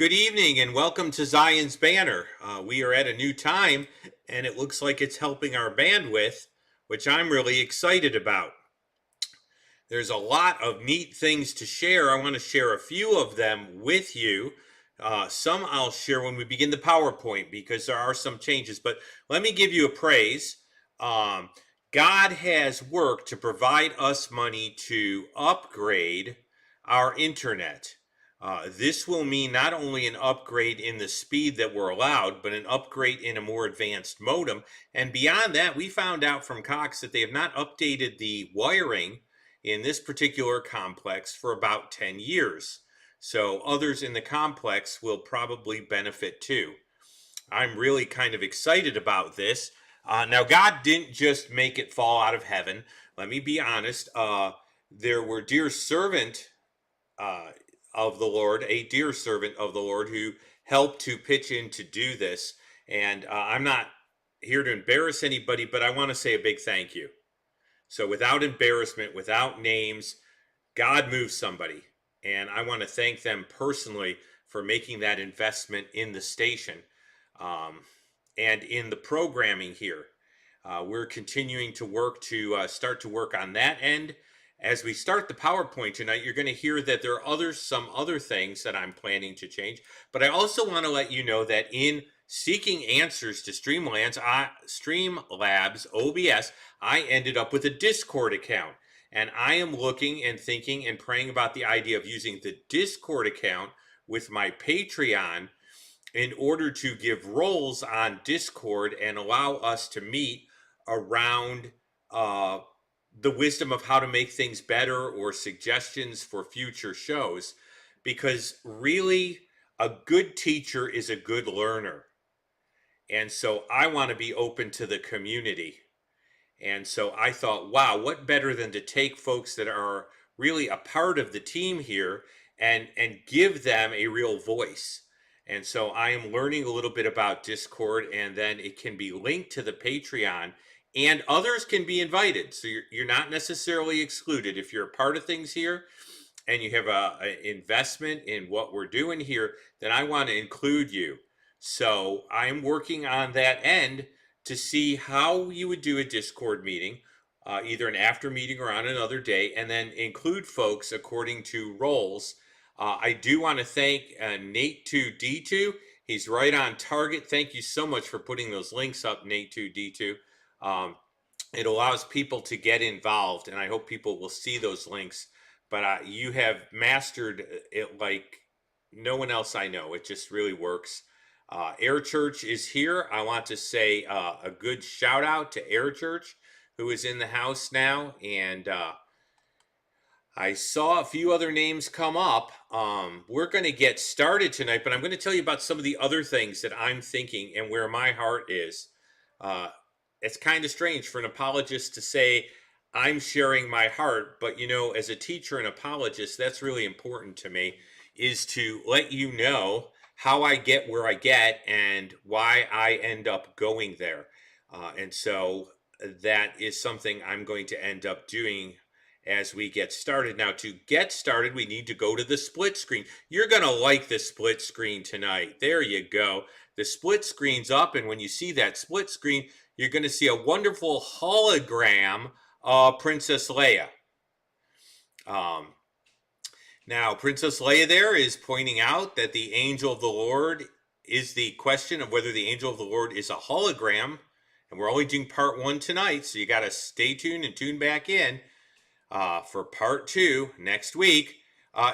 Good evening and welcome to Zion's Banner. We are at a new time and it looks like it's helping our bandwidth, which I'm really excited about. There's a lot of neat things to share. I want to share a few of them with you. Some I'll share when we begin the PowerPoint because there are some changes, but let me give you a praise. Um, God has worked to provide us money to upgrade our internet. This will mean not only an upgrade in the speed that we're allowed, but an upgrade in a more advanced modem. And beyond that, we found out from Cox that they have not updated the wiring in this particular complex for about 10 years. So others in the complex will probably benefit too. I'm really kind of excited about this. Now, God didn't just make it fall out of heaven. Let me be honest. There were dear servant uh, of the Lord, a dear servant of the Lord who helped to pitch in to do this. And I'm not here to embarrass anybody, but I want to say a big thank you. So without embarrassment, without names, God moves somebody. And I want to thank them personally for making that investment in the station um, and in the programming here. We're continuing to work to start to work on that end. As we start the PowerPoint tonight, you're going to hear that there are some other things that I'm planning to change. But I also want to let you know that in seeking answers to Streamlabs OBS, I ended up with a Discord account. And I am looking and thinking and praying about the idea of using the Discord account with my Patreon in order to give roles on Discord and allow us to meet around the wisdom of how to make things better or suggestions for future shows. Because really, a good teacher is a good learner. And so I want to be open to the community. And so I thought, wow, what better than to take folks that are really a part of the team here and give them a real voice. And so I am learning a little bit about Discord, and then it can be linked to the Patreon, and others can be invited. So you're not necessarily excluded. If you're a part of things here and you have an investment in what we're doing here, then I want to include you. So I'm working on that end to see how you would do a Discord meeting, either an after meeting or on another day, and then include folks according to roles. I do want to thank Nate2D2. He's right on target. Thank you so much for putting those links up, Nate2D2. It allows people to get involved, and I hope people will see those links. But you have mastered it like no one else I know. It just really works. Air Church is here. I want to say a good shout out to Air Church, who is in the house now. And I saw a few other names come up. We're going to get started tonight, but I'm going to tell you about some of the other things that I'm thinking and where my heart is. It's kind of strange for an apologist to say, I'm sharing my heart, but you know, as a teacher and apologist, that's really important to me, is to let you know how I get where I get and why I end up going there. And so that is something I'm going to end up doing as we get started. Now, to get started, we need to go to the split screen. You're going to like the split screen tonight. There you go. The split screen's up, and when you see that split screen, you're going to see a wonderful hologram of Princess Leia. Now, Princess Leia there is pointing out that the angel of the Lord is the question of whether the angel of the Lord is a hologram. And we're only doing part one tonight, so you got to stay tuned and tune back in for part two next week.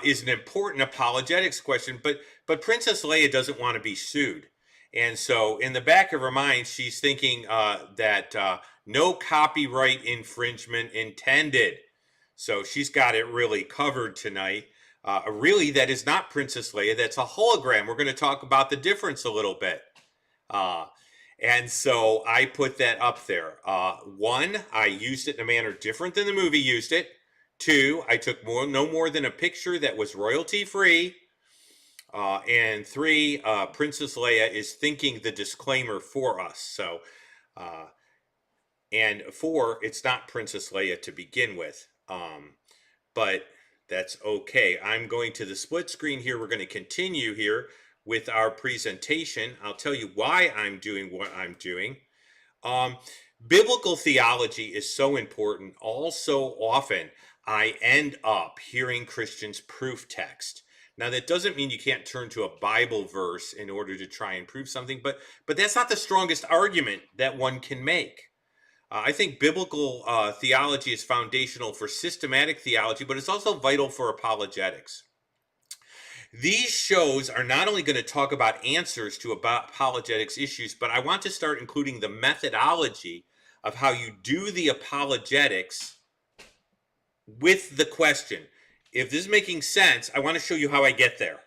Is an important apologetics question, but Princess Leia doesn't want to be sued. And so in the back of her mind, she's thinking that no copyright infringement intended. So she's got it really covered tonight. Really, that is not Princess Leia. That's a hologram. We're going to talk about the difference a little bit. And so I put that up there. One, I used it in a manner different than the movie used it. Two, I took no more than a picture that was royalty free. And three, Princess Leia is thinking the disclaimer for us. So, and four, it's not Princess Leia to begin with. But that's okay. I'm going to the split screen here. We're going to continue here with our presentation. I'll tell you why I'm doing what I'm doing. Um, Biblical theology is so important. Also, often I end up hearing Christians proof text. Now, that doesn't mean you can't turn to a Bible verse in order to try and prove something, but that's not the strongest argument that one can make. I think biblical theology is foundational for systematic theology, but it's also vital for apologetics. These shows are not only going to talk about answers to about apologetics issues, but I want to start including the methodology of how you do the apologetics with the question. If this is making sense, I want to show you how I get there.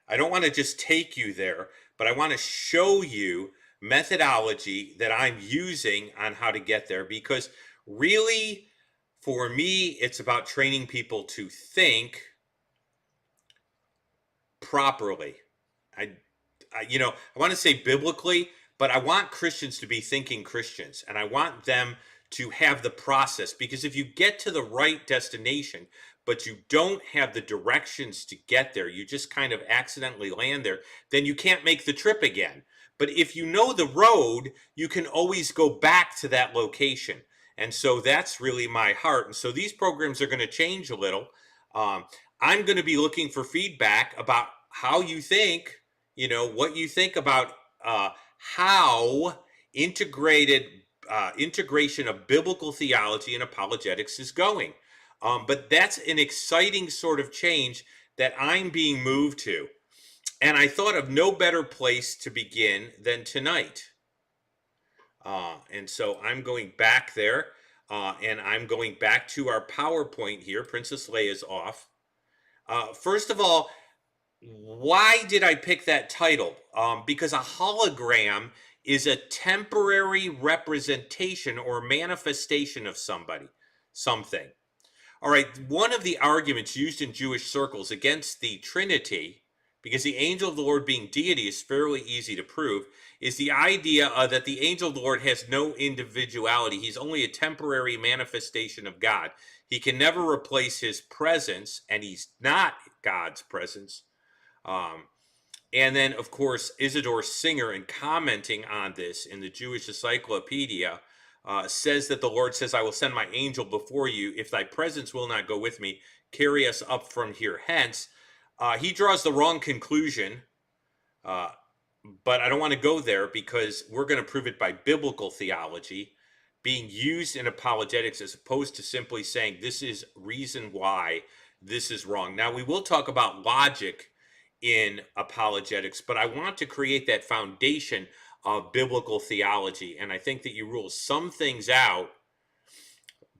I don't want to just take you there, but I want to show you methodology that I'm using on how to get there, because really, for me, it's about training people to think properly. I I want to say biblically, but I want Christians to be thinking Christians, and I want them to have the process, because if you get to the right destination, but you don't have the directions to get there, you just kind of accidentally land there, then you can't make the trip again. But if you know the road, you can always go back to that location. And so that's really my heart. And so these programs are going to change a little. Um, I'm going to be looking for feedback about how you think, what you think about how integration of biblical theology and apologetics is going. But that's an exciting sort of change that I'm being moved to. And I thought of no better place to begin than tonight. And so I'm going back there, and I'm going back to our PowerPoint here. Princess Leia's off. First of all, why did I pick that title? Because a hologram is a temporary representation or manifestation of something. All right, one of the arguments used in Jewish circles against the Trinity, because the angel of the Lord being deity is fairly easy to prove, is the idea that the angel of the Lord has no individuality. He's only a temporary manifestation of God. He can never replace his presence, and he's not God's presence. And then, of course, Isidore Singer, in commenting on this in the Jewish Encyclopedia, says that the Lord says, I will send my angel before you. If thy presence will not go with me, carry us up from here hence. He draws the wrong conclusion, but I don't want to go there, because we're going to prove it by biblical theology being used in apologetics, as opposed to simply saying this is reason why this is wrong. Now, we will talk about logic in apologetics, but I want to create that foundation of biblical theology. And I think that you rule some things out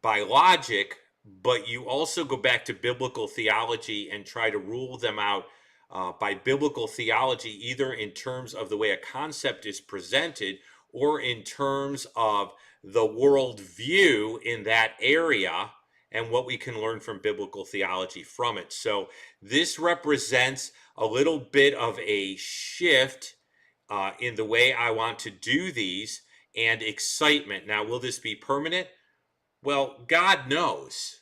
by logic, but you also go back to biblical theology and try to rule them out by biblical theology, either in terms of the way a concept is presented or in terms of the worldview in that area and what we can learn from biblical theology from it. So this represents a little bit of a shift in the way I want to do these, and excitement. Now, will this be permanent? Well, God knows.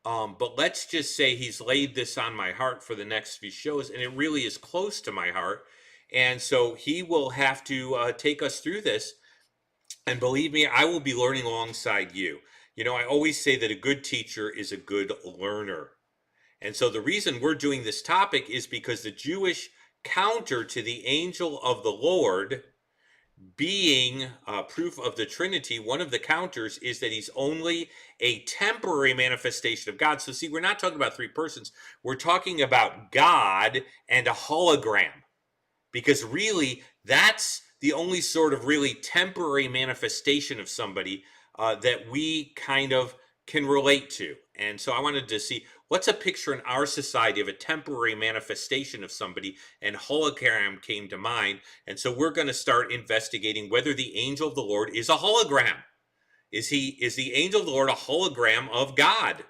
But let's just say he's laid this on my heart for the next few shows, and it really is close to my heart. And so he will have to take us through this. And believe me, I will be learning alongside you. I always say that a good teacher is a good learner. And so the reason we're doing this topic is because the Jewish counter to the angel of the Lord being proof of the Trinity, one of the counters is that he's only a temporary manifestation of God. So see, we're not talking about three persons. We're talking about God and a hologram, because really that's the only sort of really temporary manifestation of somebody that we kind of can relate to. And so I wanted to see what's a picture in our society of a temporary manifestation of somebody, and hologram came to mind. And so we're going to start investigating whether the angel of the Lord is a hologram. Is the angel of the Lord a hologram of God?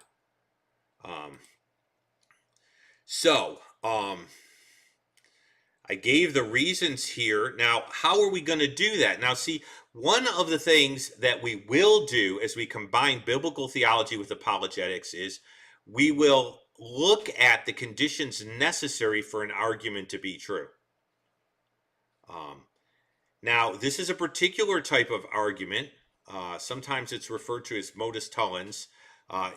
I gave the reasons here. Now, how are we going to do that? Now, see, one of the things that we will do as we combine biblical theology with apologetics is we will look at the conditions necessary for an argument to be true. Now, this is a particular type of argument. Sometimes it's referred to as modus tollens.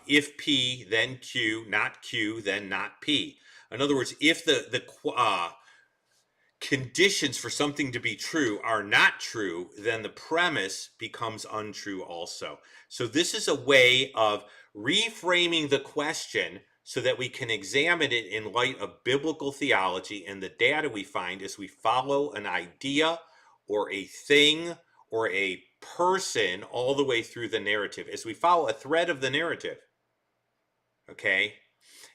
If P, then Q, not Q, then not P. In other words, if the conditions for something to be true are not true, then the premise becomes untrue also. So this is a way of reframing the question so that we can examine it in light of biblical theology and the data we find as we follow an idea or a thing or a person all the way through the narrative, as we follow a thread of the narrative. Okay?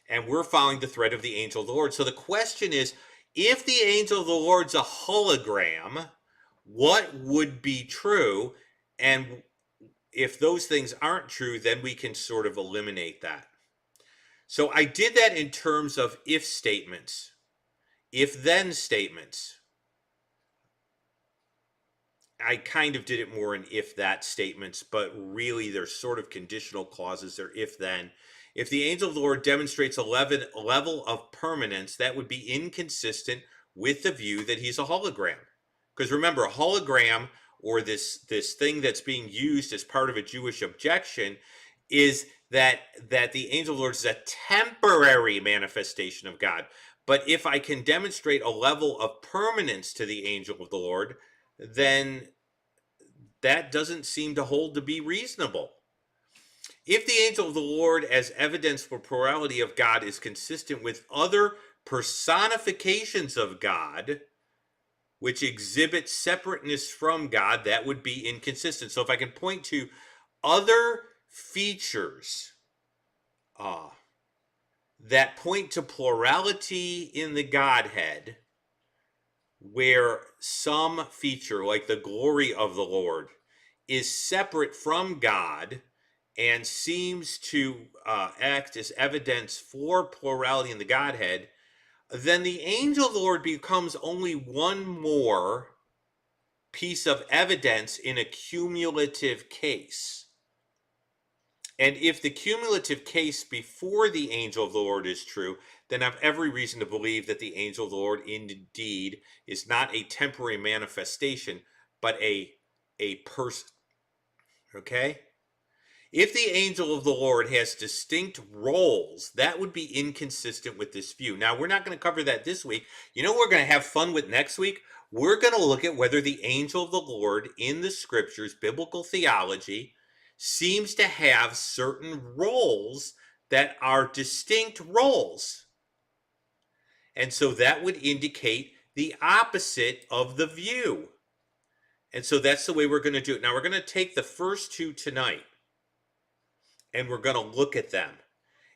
And we're following the thread of the angel of the Lord. So the question is, if the angel of the Lord's a hologram, what would be true? And if those things aren't true, then we can sort of eliminate that. So I did that in terms of if statements, if then statements. I kind of did it more in if that statements, but really they're sort of conditional clauses. They're if then. If the angel of the Lord demonstrates a level of permanence, that would be inconsistent with the view that he's a hologram. Because remember, a hologram, or this thing that's being used as part of a Jewish objection, is that the angel of the Lord is a temporary manifestation of God. But if I can demonstrate a level of permanence to the angel of the Lord, then that doesn't seem to hold to be reasonable. If the angel of the Lord, as evidence for plurality of God, is consistent with other personifications of God, which exhibit separateness from God, that would be inconsistent. So if I can point to other features that point to plurality in the Godhead, where some feature, like the glory of the Lord, is separate from God and seems to act as evidence for plurality in the Godhead, then the angel of the Lord becomes only one more piece of evidence in a cumulative case. And if the cumulative case before the angel of the Lord is true, then I have every reason to believe that the angel of the Lord indeed is not a temporary manifestation, but a person. Okay? If the angel of the Lord has distinct roles, that would be inconsistent with this view. Now, we're not going to cover that this week. You know what we're going to have fun with next week? We're going to look at whether the angel of the Lord in the scriptures, biblical theology, seems to have certain roles that are distinct roles. And so that would indicate the opposite of the view. And so that's the way we're going to do it. Now, we're going to take the first two tonight, and we're going to look at them.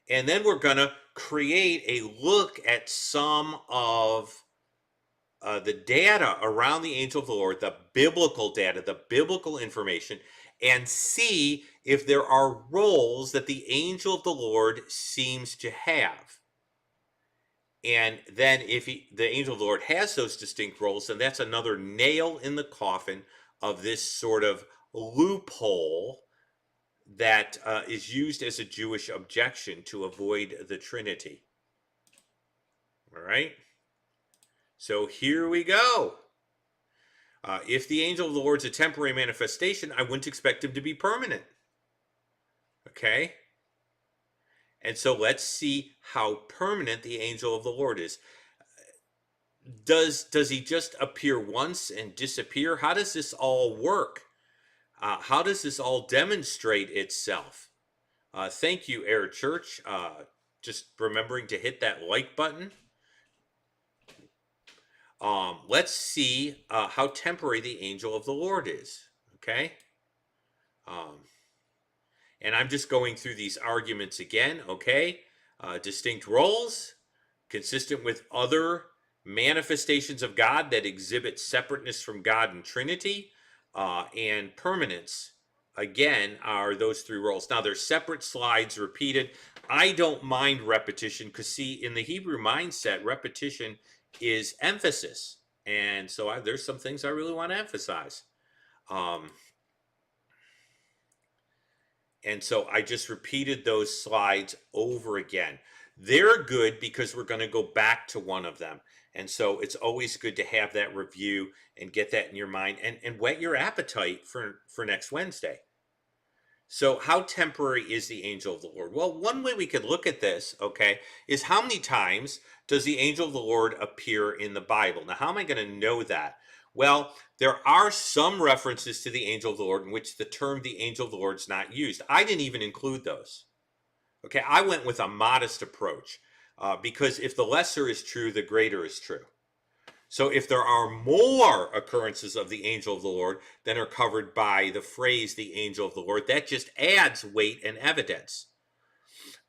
And then we're going to create a look at some of the data around the angel of the Lord, the biblical data, the biblical information, and see if there are roles that the angel of the Lord seems to have. And then if the angel of the Lord has those distinct roles, then that's another nail in the coffin of this sort of loophole that is used as a Jewish objection to avoid the Trinity. All right? So here we go. If the angel of the Lord's a temporary manifestation, I wouldn't expect him to be permanent. Okay? And so let's see how permanent the angel of the Lord is. Does he just appear once and disappear? How does this all work? How does this all demonstrate itself? Thank you, Air Church. Just remembering to hit that like button. Let's see how temporary the angel of the Lord is. Okay? And I'm just going through these arguments again. Okay? Distinct roles, consistent with other manifestations of God that exhibit separateness from God and Trinity, and permanence, again, are those three roles. Now, they're separate slides repeated. I don't mind repetition because, see, in the Hebrew mindset, repetition is emphasis. And so there's some things I really want to emphasize. And so I just repeated those slides over again. They're good because we're going to go back to one of them. And so it's always good to have that review and get that in your mind and whet your appetite for next Wednesday. So, how temporary is the angel of the Lord? Well, one way we could look at this, okay, is how many times does the angel of the Lord appear in the Bible? Now, how am I going to know that? Well, there are some references to the angel of the Lord in which the term the angel of the Lord is not used. I didn't even include those. Okay, I went with a modest approach because if the lesser is true, the greater is true. So if there are more occurrences of the angel of the Lord than are covered by the phrase the angel of the Lord, that just adds weight and evidence.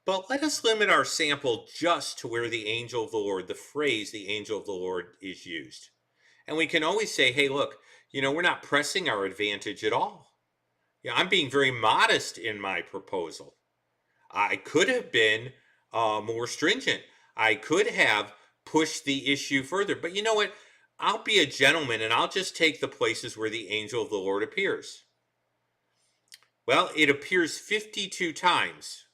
But let us limit our sample just to where the angel of the Lord, the phrase the angel of the Lord, is used. And we can always say, hey, look, we're not pressing our advantage at all. I'm being very modest in my proposal. I could have been more stringent. I could have pushed the issue further. But you know what? I'll be a gentleman and I'll just take the places where the angel of the Lord appears. Well, it appears 52 times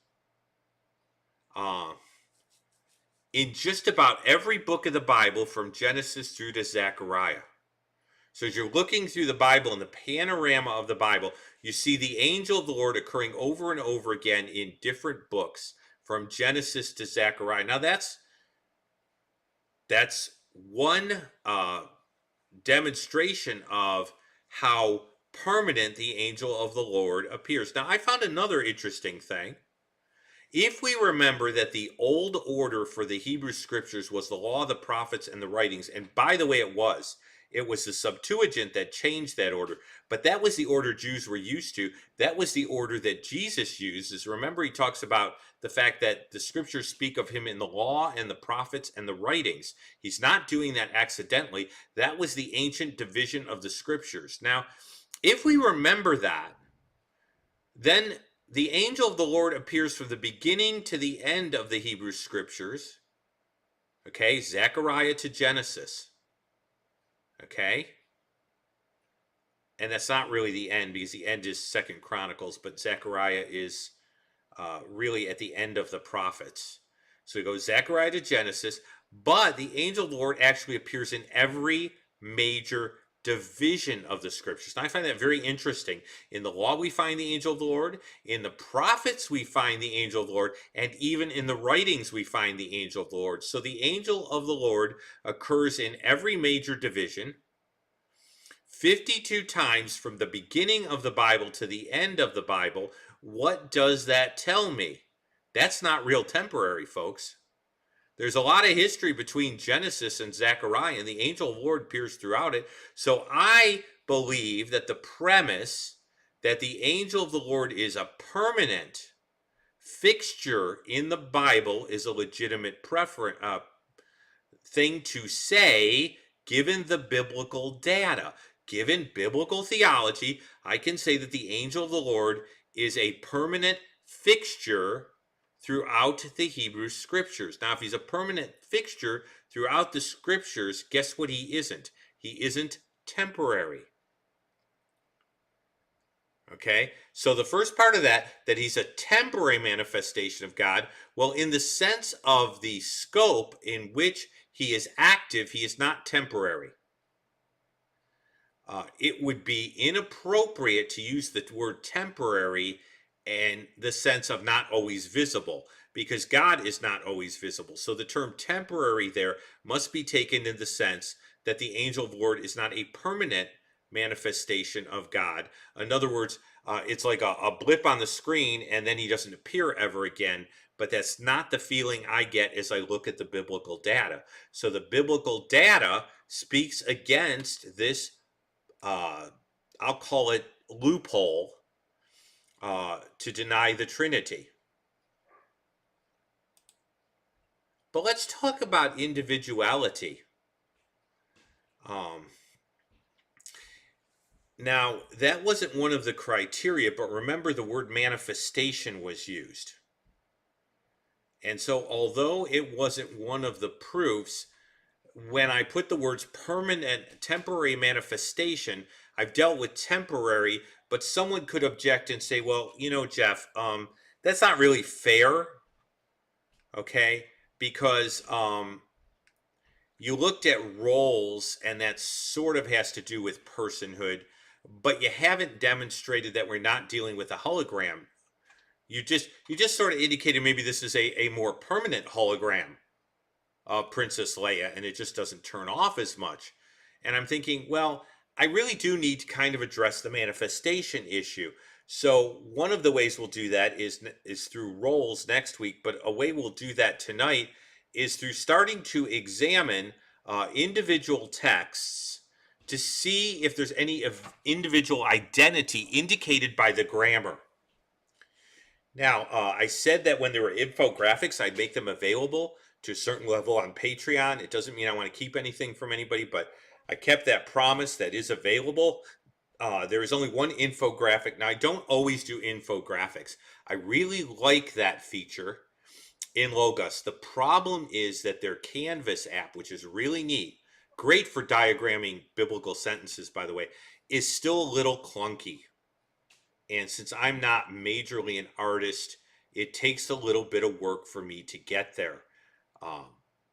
in just about every book of the Bible from Genesis through to Zechariah. So as you're looking through the Bible, in the panorama of the Bible, you see the angel of the Lord occurring over and over again in different books from Genesis to Zechariah. Now that's one demonstration of how permanent the angel of the Lord appears. Now I found another interesting thing. If we remember that the old order for the Hebrew scriptures was the law, the prophets, and the writings, and by the way, it was the Septuagint that changed that order, but that was the order Jews were used to. That was the order that Jesus uses. Remember, he talks about the fact that the scriptures speak of him in the law and the prophets and the writings. He's not doing that accidentally. That was the ancient division of the scriptures. Now, if we remember that, then the angel of the Lord appears from the beginning to the end of the Hebrew scriptures. Okay, Zechariah to Genesis. Okay, and that's not really the end because the end is Second Chronicles, but Zechariah is really at the end of the prophets. So we go Zechariah to Genesis, but the angel of the Lord actually appears in every major division of the scriptures. And I find that very interesting. In the law, we find the angel of the Lord. In the prophets, we find the angel of the Lord. And even in the writings, we find the angel of the Lord. So the angel of the Lord occurs in every major division 52 times from the beginning of the Bible to the end of the Bible. What does that tell me? That's not real temporary, folks. There's a lot of history between Genesis and Zechariah, and the angel of the Lord appears throughout it. So I believe that the premise that the angel of the Lord is a permanent fixture in the Bible is a legitimate thing to say, given the biblical data. Given biblical theology, I can say that the angel of the Lord is a permanent fixture throughout the Hebrew scriptures. Now, if he's a permanent fixture throughout the scriptures, guess what he isn't? He isn't temporary. Okay, so the first part of that he's a temporary manifestation of God, well, in the sense of the scope in which he is active, he is not temporary. It would be inappropriate to use the word temporary in the sense of not always visible, because God is not always visible. So the term temporary there must be taken in the sense that the angel of the Lord is not a permanent manifestation of God. In other words, it's like a blip on the screen and then he doesn't appear ever again. But that's not the feeling I get as I look at the biblical data. So the biblical data speaks against this, I'll call it loophole, to deny the Trinity. But let's talk about individuality. Now, that wasn't one of the criteria, but remember the word manifestation was used. And so, although it wasn't one of the proofs, when I put the words permanent, temporary manifestation, I've dealt with temporary, but someone could object and say, well, Jeff, that's not really fair. okay? Because you looked at roles, and that sort of has to do with personhood, but you haven't demonstrated that we're not dealing with a hologram. You just sort of indicated maybe this is a more permanent hologram of Princess Leia, and it just doesn't turn off as much. And I'm thinking, well, I really do need to kind of address the manifestation issue. So one of the ways we'll do that is through roles next week, but a way we'll do that tonight is through starting to examine individual texts to see if there's any of individual identity indicated by the grammar. Now, I said that when there were infographics, I'd make them available to a certain level on Patreon. It doesn't mean I want to keep anything from anybody, but I kept that promise. That is available. There is only one infographic. Now, I don't always do infographics. I really like that feature in Logos. The problem is that their Canvas app, which is really neat, great for diagramming biblical sentences, by the way, is still a little clunky. And since I'm not majorly an artist, it takes a little bit of work for me to get there.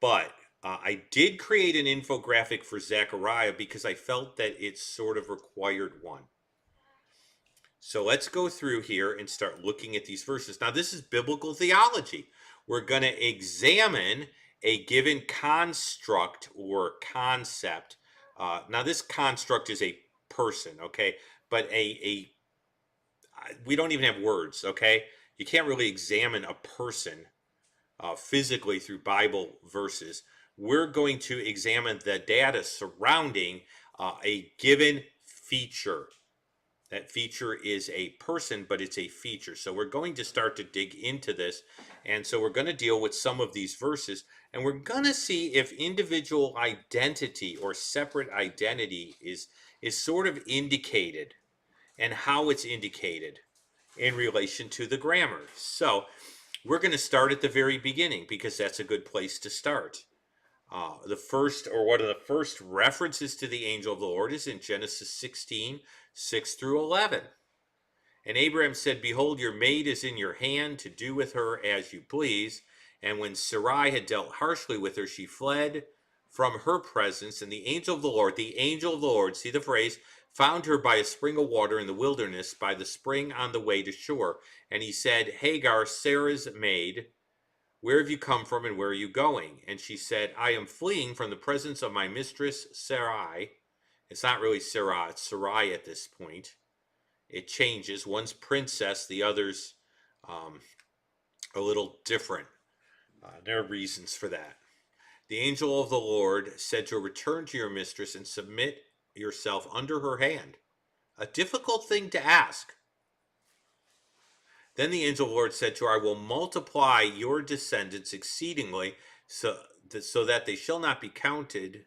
But I did create an infographic for Zechariah because I felt that it sort of required one. So let's go through here and start looking at these verses. Now, this is biblical theology. We're going to examine a given construct or concept. Now, this construct is a person, okay? But we don't even have words, okay? You can't really examine a person physically through Bible verses. We're going to examine the data surrounding a given feature. That feature is a person, but it's a feature. So we're going to start to dig into this. And so we're going to deal with some of these verses, and we're going to see if individual identity or separate identity is sort of indicated, and how it's indicated in relation to the grammar. So we're going to start at the very beginning because that's a good place to start. The first, or one of the first references to the angel of the Lord is in Genesis 16, 6 through 11. And Abraham said, "Behold, your maid is in your hand to do with her as you please. And when Sarai had dealt harshly with her, she fled from her presence. And the angel of the Lord, see the phrase, found her by a spring of water in the wilderness, by the spring on the way to shore. And he said, Hagar, Sarah's maid, where have you come from and where are you going? And she said, I am fleeing from the presence of my mistress Sarai. It's not really Sarah, it's Sarai at this point. It changes. One's princess, the other's a little different. There are reasons for that. The angel of the Lord said to her, return to your mistress and submit yourself under her hand. A difficult thing to ask. Then the angel of the Lord said to her, I will multiply your descendants exceedingly, so that they shall not be counted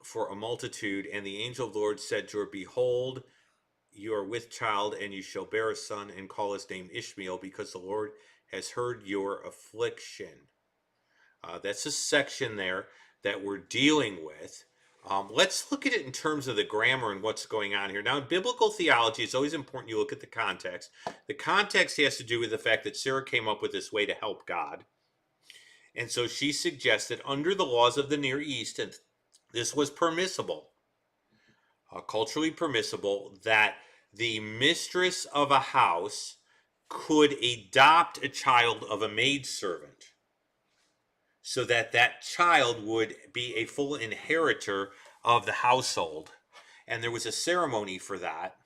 for a multitude. And the angel of the Lord said to her, behold, you are with child, and you shall bear a son, and call his name Ishmael, because the Lord has heard your affliction. That's a section there that we're dealing with. Let's look at it in terms of the grammar and what's going on here. Now, in biblical theology, it's always important you look at the context. The context has to do with the fact that Sarah came up with this way to help God. And so she suggested, under the laws of the Near East, and this was permissible, culturally permissible, that the mistress of a house could adopt a child of a maidservant, so that that child would be a full inheritor of the household. And there was a ceremony for that.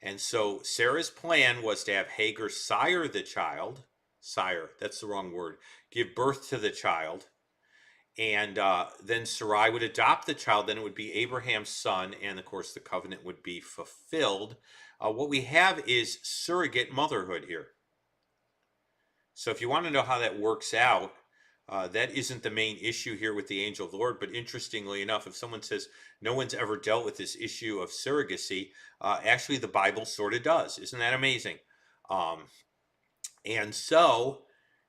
And so Sarah's plan was to have Hagar sire the child. Sire, that's the wrong word. Give birth to the child. And then Sarai would adopt the child. Then it would be Abraham's son. And of course, the covenant would be fulfilled. What we have is surrogate motherhood here. So if you want to know how that works out, that isn't the main issue here with the angel of the Lord. But interestingly enough, if someone says no one's ever dealt with this issue of surrogacy, actually the Bible sort of does. Isn't that amazing? And so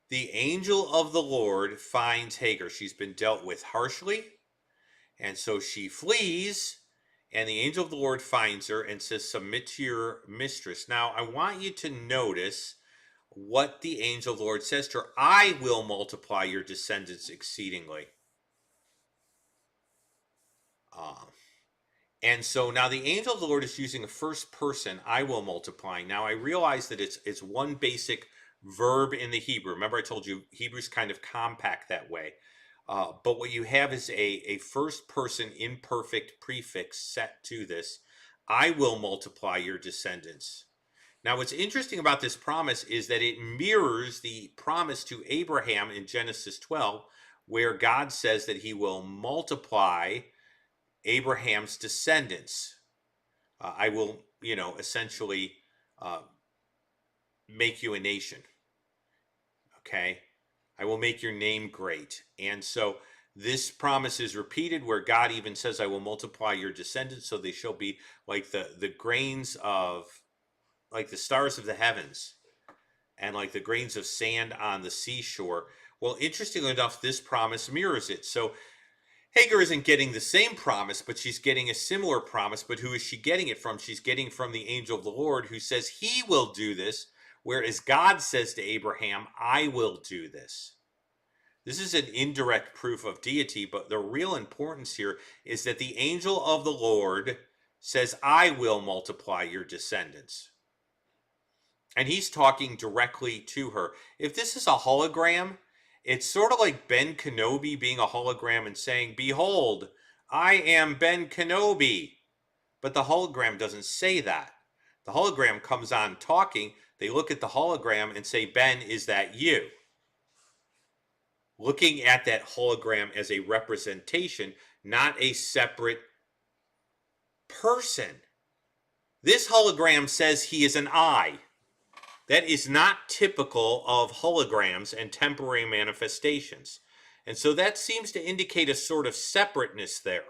the angel of the Lord finds Hagar. She's been dealt with harshly, and so she flees, And the angel of the Lord finds her and says, submit to your mistress. Now, I want you to notice what the angel of the Lord says to her. I will multiply your descendants exceedingly. And so now the angel of the Lord is using a first person, I will multiply. Now I realize that it's one basic verb in the Hebrew. Remember I told you Hebrew's kind of compact that way. But what you have is a first person imperfect prefix set to this. I will multiply your descendants. Now what's interesting about this promise is that it mirrors the promise to Abraham in Genesis 12, where God says that he will multiply Abraham's descendants. I will, essentially make you a nation. Okay? I will make your name great. And so this promise is repeated where God even says, I will multiply your descendants so they shall be like the grains of, like the stars of the heavens and like the grains of sand on the seashore. Well, interestingly enough, this promise mirrors it. So Hagar isn't getting the same promise, but she's getting a similar promise. But who is she getting it from? She's getting from the angel of the Lord who says he will do this, whereas God says to Abraham, I will do this. This is an indirect proof of deity, but the real importance here is that the angel of the Lord says, I will multiply your descendants. And he's talking directly to her. If this is a hologram, it's sort of like Ben Kenobi being a hologram and saying, behold, I am Ben Kenobi. But the hologram doesn't say that. The hologram comes on talking. They look at the hologram and say, Ben, is that you? Looking at that hologram as a representation, not a separate person. This hologram says he is an I. That is not typical of holograms and temporary manifestations. And so that seems to indicate a sort of separateness there.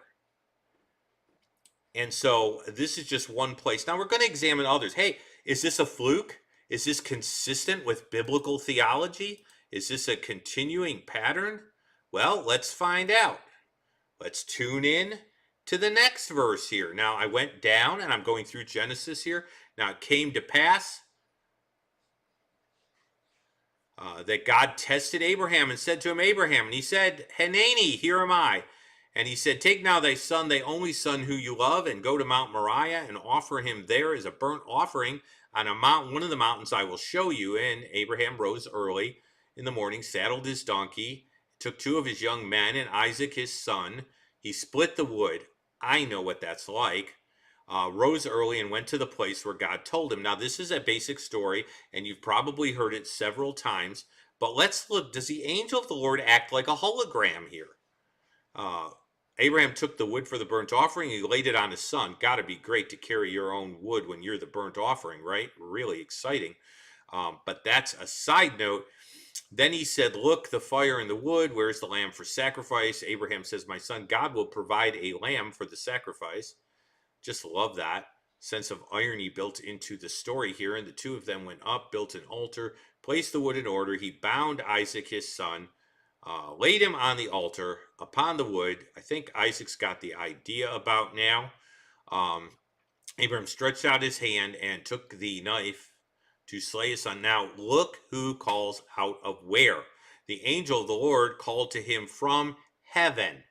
And so this is just one place. Now we're going to examine others. Hey, is this a fluke? Is this consistent with biblical theology? Is this a continuing pattern? Well, let's find out. Let's tune in to the next verse here. Now I went down and I'm going through Genesis here. Now it came to pass that God tested Abraham and said to him, Abraham, and he said, Hanani, here am I. And he said, take now thy son, thy only son who you love, and go to Mount Moriah and offer him there as a burnt offering on a mountain, one of the mountains I will show you. And Abraham rose early in the morning, saddled his donkey, took two of his young men and Isaac his son. He split the wood. I know what that's like. Rose early and went to the place where God told him. Now, this is a basic story, and you've probably heard it several times. But let's look. Does the angel of the Lord act like a hologram here? Abraham took the wood for the burnt offering. He laid it on his son. Got to be great to carry your own wood when you're the burnt offering, right? Really exciting. But that's a side note. Then he said, look, the fire and the wood, where's the lamb for sacrifice? Abraham says, my son, God will provide a lamb for the sacrifice. Just love that sense of irony built into the story here. And the two of them went up, built an altar, placed the wood in order. He bound Isaac, his son, laid him on the altar upon the wood. I think Isaac's got the idea about now. Abraham stretched out his hand and took the knife to slay his son. Now look who calls out of where. The angel of the Lord called to him from heaven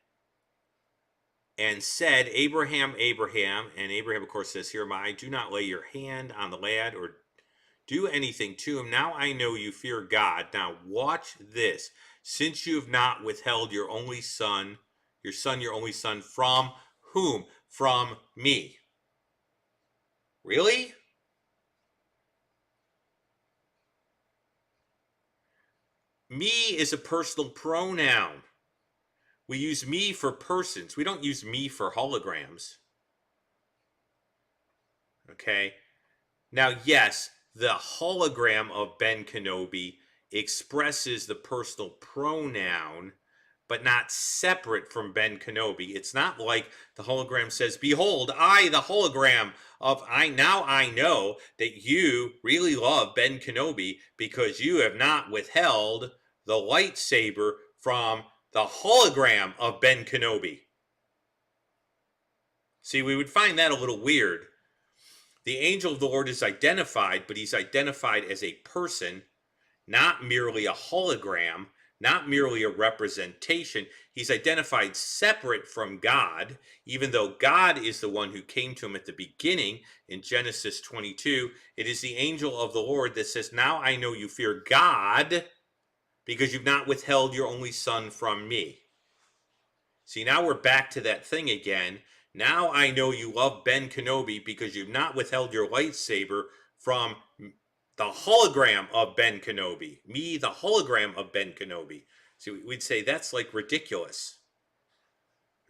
and said, Abraham, Abraham. And Abraham, of course, says, here am I. Do not lay your hand on the lad or do anything to him. Now I know you fear God. Now watch this. Since you have not withheld your only son, your only son, from whom? From me. Really? Me is a personal pronoun. We use me for persons. We don't use me for holograms. Okay? Now, yes, the hologram of Ben Kenobi expresses the personal pronoun, but not separate from Ben Kenobi. It's not like the hologram says, behold, I, the hologram of now I know that you really love Ben Kenobi because you have not withheld the lightsaber from the hologram of Ben Kenobi. See, we would find that a little weird. The angel of the Lord is identified, but he's identified as a person, not merely a hologram, not merely a representation. He's identified separate from God, even though God is the one who came to him at the beginning in Genesis 22. It is the angel of the Lord that says, now I know you fear God because you've not withheld your only son from me. See, now we're back to that thing again. Now I know you love Ben Kenobi because you've not withheld your lightsaber from the hologram of Ben Kenobi. Me, the hologram of Ben Kenobi. See, we'd say that's like ridiculous.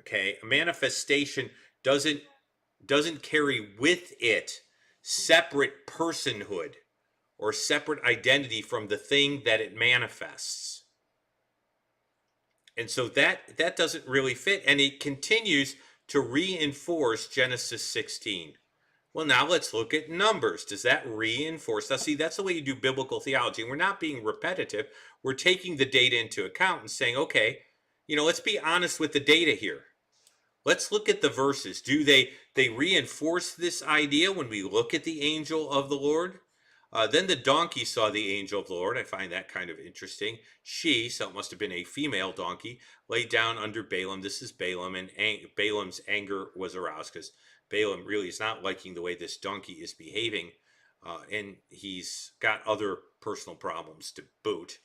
Okay, a manifestation doesn't carry with it separate personhood or separate identity from the thing that it manifests. And so that doesn't really fit. And it continues to reinforce Genesis 16. Well, now let's look at Numbers. Does that reinforce? Now, see, that's the way you do biblical theology. And we're not being repetitive. We're taking the data into account and saying, okay, let's be honest with the data here. Let's look at the verses. Do they reinforce this idea when we look at the angel of the Lord? Then the donkey saw the angel of the Lord. I find that kind of interesting. She, so it must have been a female donkey, lay down under Balaam. This is Balaam, and Balaam's anger was aroused because Balaam really is not liking the way this donkey is behaving, and he's got other personal problems to boot.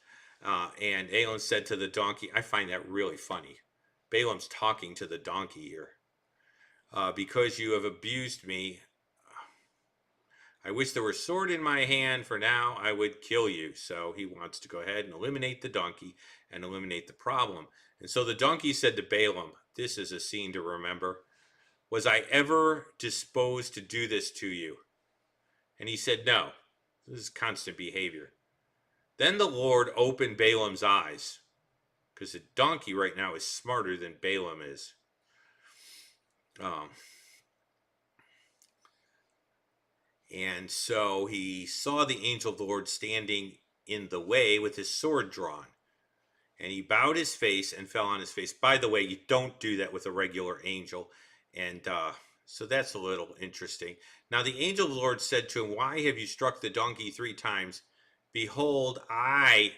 And Balaam said to the donkey, I find that really funny. Balaam's talking to the donkey here. Because you have abused me, I wish there were a sword in my hand, for now I would kill you. So he wants to go ahead and eliminate the donkey and eliminate the problem. And so the donkey said to Balaam, this is a scene to remember. Was I ever disposed to do this to you? And he said, no. This is constant behavior. Then the Lord opened Balaam's eyes, because the donkey right now is smarter than Balaam is. And so he saw the angel of the Lord standing in the way with his sword drawn. And he bowed his face and fell on his face. By the way, you don't do that with a regular angel. And so that's a little interesting. Now the angel of the Lord said to him, why have you struck the donkey 3 times? Behold, I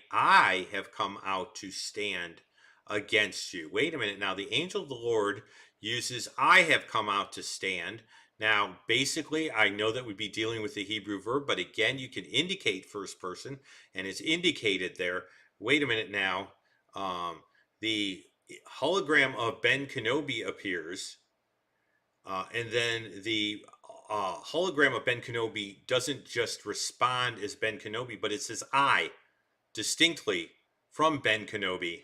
have come out to stand against you. Wait a minute. Now the angel of the Lord uses I have come out to stand. Now, basically, I know that we'd be dealing with the Hebrew verb, but again, you can indicate first person, and it's indicated there. Wait a minute now. The hologram of Ben Kenobi appears, and then the hologram of Ben Kenobi doesn't just respond as Ben Kenobi, but it says I, distinctly from Ben Kenobi.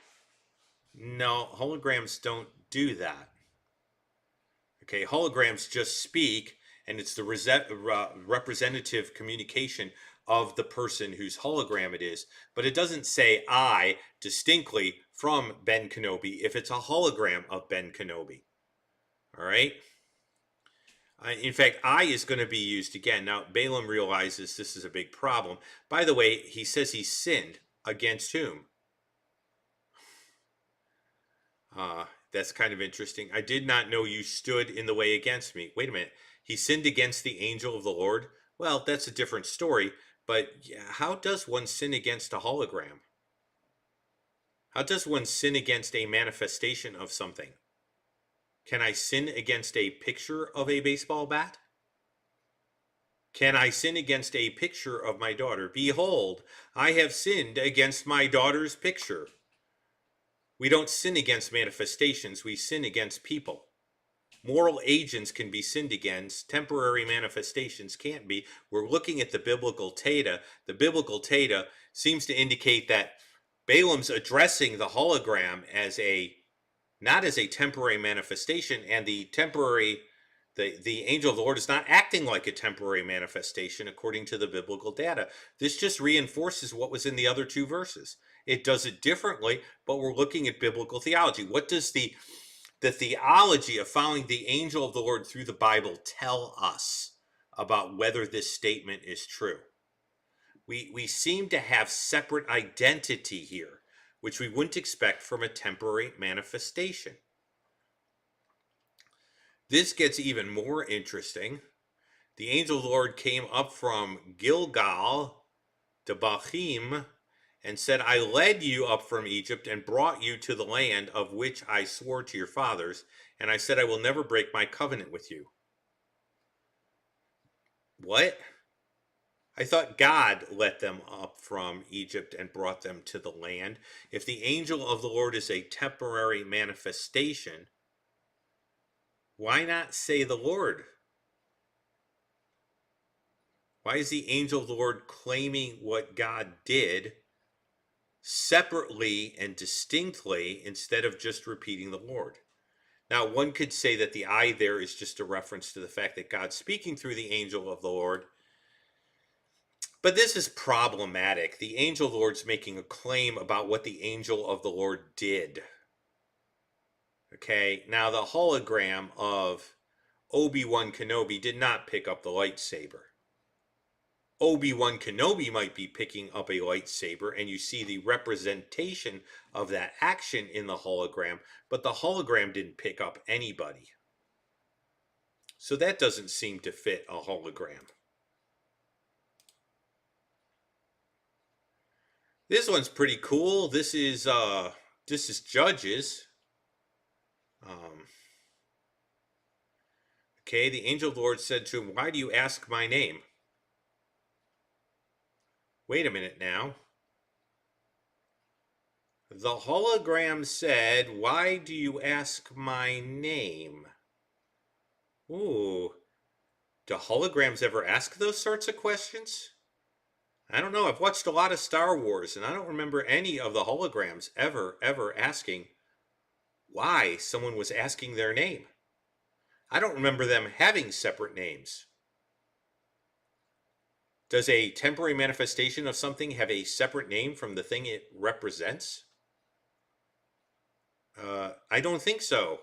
No, holograms don't do that. Okay, holograms just speak, and it's the representative communication of the person whose hologram it is. But it doesn't say I distinctly from Ben Kenobi if it's a hologram of Ben Kenobi. All right? In fact, I is going to be used again. Now, Balaam realizes this is a big problem. By the way, he says he sinned against whom? That's kind of interesting. I did not know you stood in the way against me. Wait a minute. He sinned against the angel of the Lord? Well, that's a different story. But how does one sin against a hologram? How does one sin against a manifestation of something? Can I sin against a picture of a baseball bat? Can I sin against a picture of my daughter? Behold, I have sinned against my daughter's picture. We don't sin against manifestations, we sin against people. Moral agents can be sinned against, temporary manifestations can't be. We're looking at the biblical data. The biblical data seems to indicate that Balaam's addressing the hologram as not as a temporary manifestation, and the angel of the Lord is not acting like a temporary manifestation according to the biblical data. This just reinforces what was in the other 2 verses. It does it differently, but we're looking at biblical theology. What does the theology of following the angel of the Lord through the Bible tell us about whether this statement is true? We seem to have separate identity here, which we wouldn't expect from a temporary manifestation. This gets even more interesting. The angel of the Lord came up from Gilgal to Bachim and said, I led you up from Egypt and brought you to the land of which I swore to your fathers, and I said I will never break my covenant with you. What? I thought God let them up from Egypt and brought them to the land. If the angel of the Lord is a temporary manifestation, why not say the Lord? Why is the angel of the Lord claiming what God did separately and distinctly instead of just repeating the Lord? Now, one could say that the I there is just a reference to the fact that God's speaking through the angel of the Lord. But this is problematic. The angel of the Lord's making a claim about what the angel of the Lord did. Okay, now the hologram of Obi-Wan Kenobi did not pick up the lightsaber. Obi-Wan Kenobi might be picking up a lightsaber, and you see the representation of that action in the hologram, but the hologram didn't pick up anybody. So that doesn't seem to fit a hologram. This one's pretty cool. This is Judges. Okay, the angel of the Lord said to him, why do you ask my name? Wait a minute now. The hologram said, why do you ask my name? Ooh, do holograms ever ask those sorts of questions? I don't know. I've watched a lot of Star Wars, and I don't remember any of the holograms ever asking why someone was asking their name. I don't remember them having separate names. Does a temporary manifestation of something have a separate name from the thing it represents? I don't think so.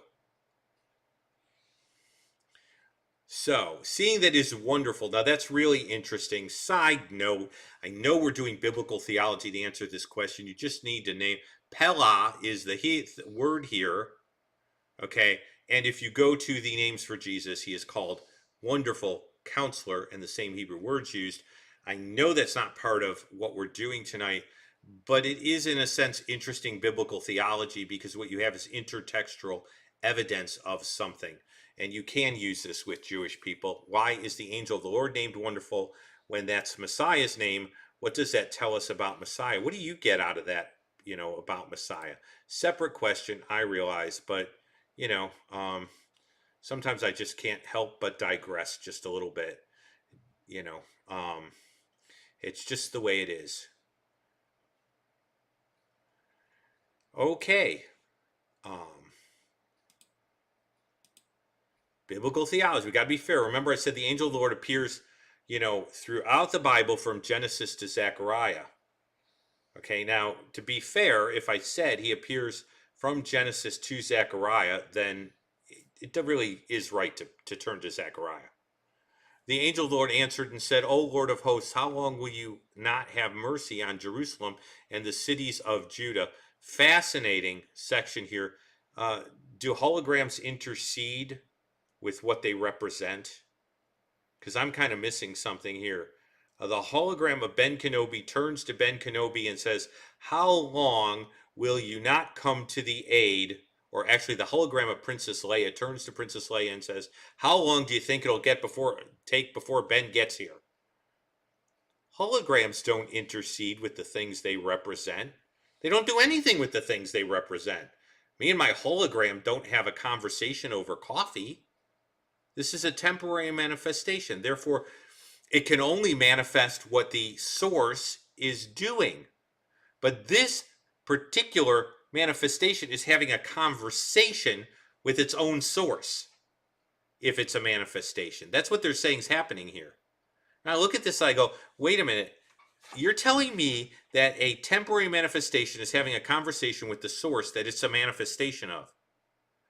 So, seeing that is wonderful. Now, that's really interesting. Side note, I know we're doing biblical theology to answer this question. You just need to name. Pella is the word here. Okay, and if you go to the names for Jesus, he is called Wonderful Counselor, and the same Hebrew words used. I know that's not part of what we're doing tonight, but it is, in a sense, interesting biblical theology because what you have is intertextual evidence of something. And you can use this with Jewish people. Why is the angel of the Lord named Wonderful when that's Messiah's name? What does that tell us about Messiah? What do you get out of that, about Messiah? Separate question, I realize, but, sometimes I just can't help but digress just a little bit. It's just the way it is. Okay. Biblical theology. We got to be fair. Remember, I said the angel of the Lord appears, throughout the Bible from Genesis to Zechariah. Okay, now, to be fair, if I said he appears from Genesis to Zechariah, then it really is right to turn to Zechariah. The angel of the Lord answered and said, O Lord of hosts, how long will you not have mercy on Jerusalem and the cities of Judah? Fascinating section here. Do holograms intercede with what they represent? Because I'm kind of missing something here. The hologram of Ben Kenobi turns to Ben Kenobi and says, how long will you not come to the aid? Or actually, the hologram of Princess Leia turns to Princess Leia and says, how long do you think it'll take before Ben gets here? Holograms don't intercede with the things they represent. They don't do anything with the things they represent. Me and my hologram don't have a conversation over coffee. This is a temporary manifestation. Therefore, it can only manifest what the source is doing. But this particular manifestation is having a conversation with its own source, if it's a manifestation. That's what they're saying is happening here. Now, I look at this, I go, wait a minute. You're telling me that a temporary manifestation is having a conversation with the source that it's a manifestation of?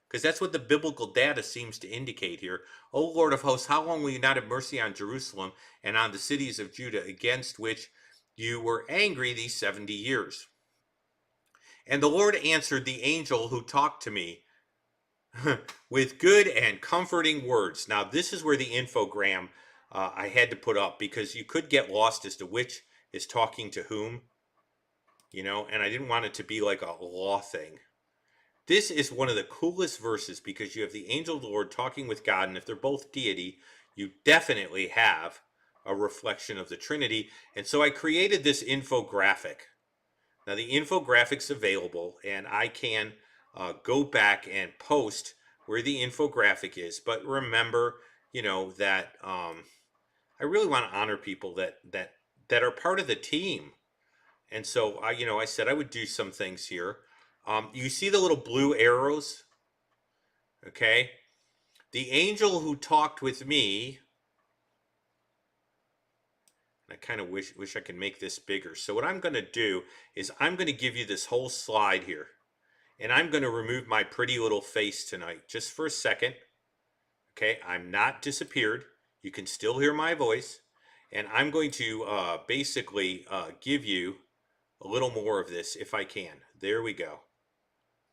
Because that's what the biblical data seems to indicate here. O Lord of hosts, how long will you not have mercy on Jerusalem and on the cities of Judah against which you were angry these 70 years? And the Lord answered the angel who talked to me. with good and comforting words. Now, this is where the infogram I had to put up, because you could get lost as to which is talking to whom, and I didn't want it to be like a law thing. This is one of the coolest verses, because you have the angel of the Lord talking with God, and if they're both deity, you definitely have a reflection of the Trinity. And so I created this infographic. Now, the infographic's available, and I can go back and post where the infographic is. But remember, that I really want to honor people that are part of the team. And so I said I would do some things here. You see the little blue arrows? Okay. The angel who talked with me, I kind of wish I could make this bigger. So what I'm going to do is I'm going to give you this whole slide here. And I'm going to remove my pretty little face tonight just for a second. Okay, I'm not disappeared. You can still hear my voice. And I'm going to basically give you a little more of this if I can. There we go.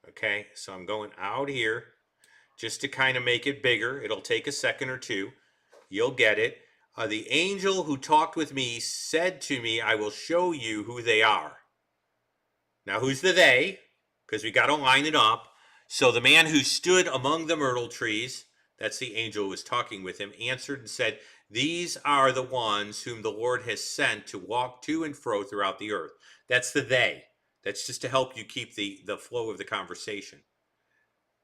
Okay, so I'm going out here just to kind of make it bigger. It'll take a second or two. You'll get it. The angel who talked with me said to me, I will show you who they are. Now, who's the they? Because we got to line it up. So the man who stood among the myrtle trees, that's the angel who was talking with him, answered and said, these are the ones whom the Lord has sent to walk to and fro throughout the earth. That's the they. That's just to help you keep the flow of the conversation.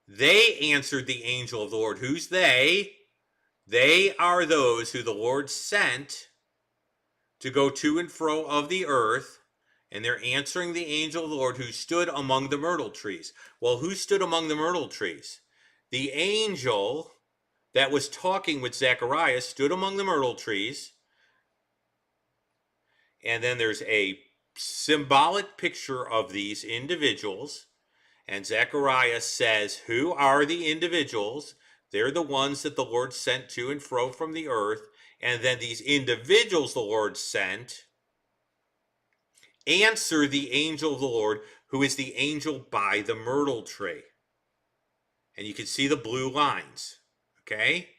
They answered the angel of the Lord. Who's they? They are those who the Lord sent to go to and fro of the earth. And they're answering the angel of the Lord who stood among the myrtle trees. Well, who stood among the myrtle trees? The angel that was talking with Zechariah stood among the myrtle trees. And then there's a symbolic picture of these individuals. And Zechariah says, who are the individuals? They're the ones that the Lord sent to and fro from the earth. And then these individuals the Lord sent answer the angel of the Lord, who is the angel by the myrtle tree. And you can see the blue lines, okay?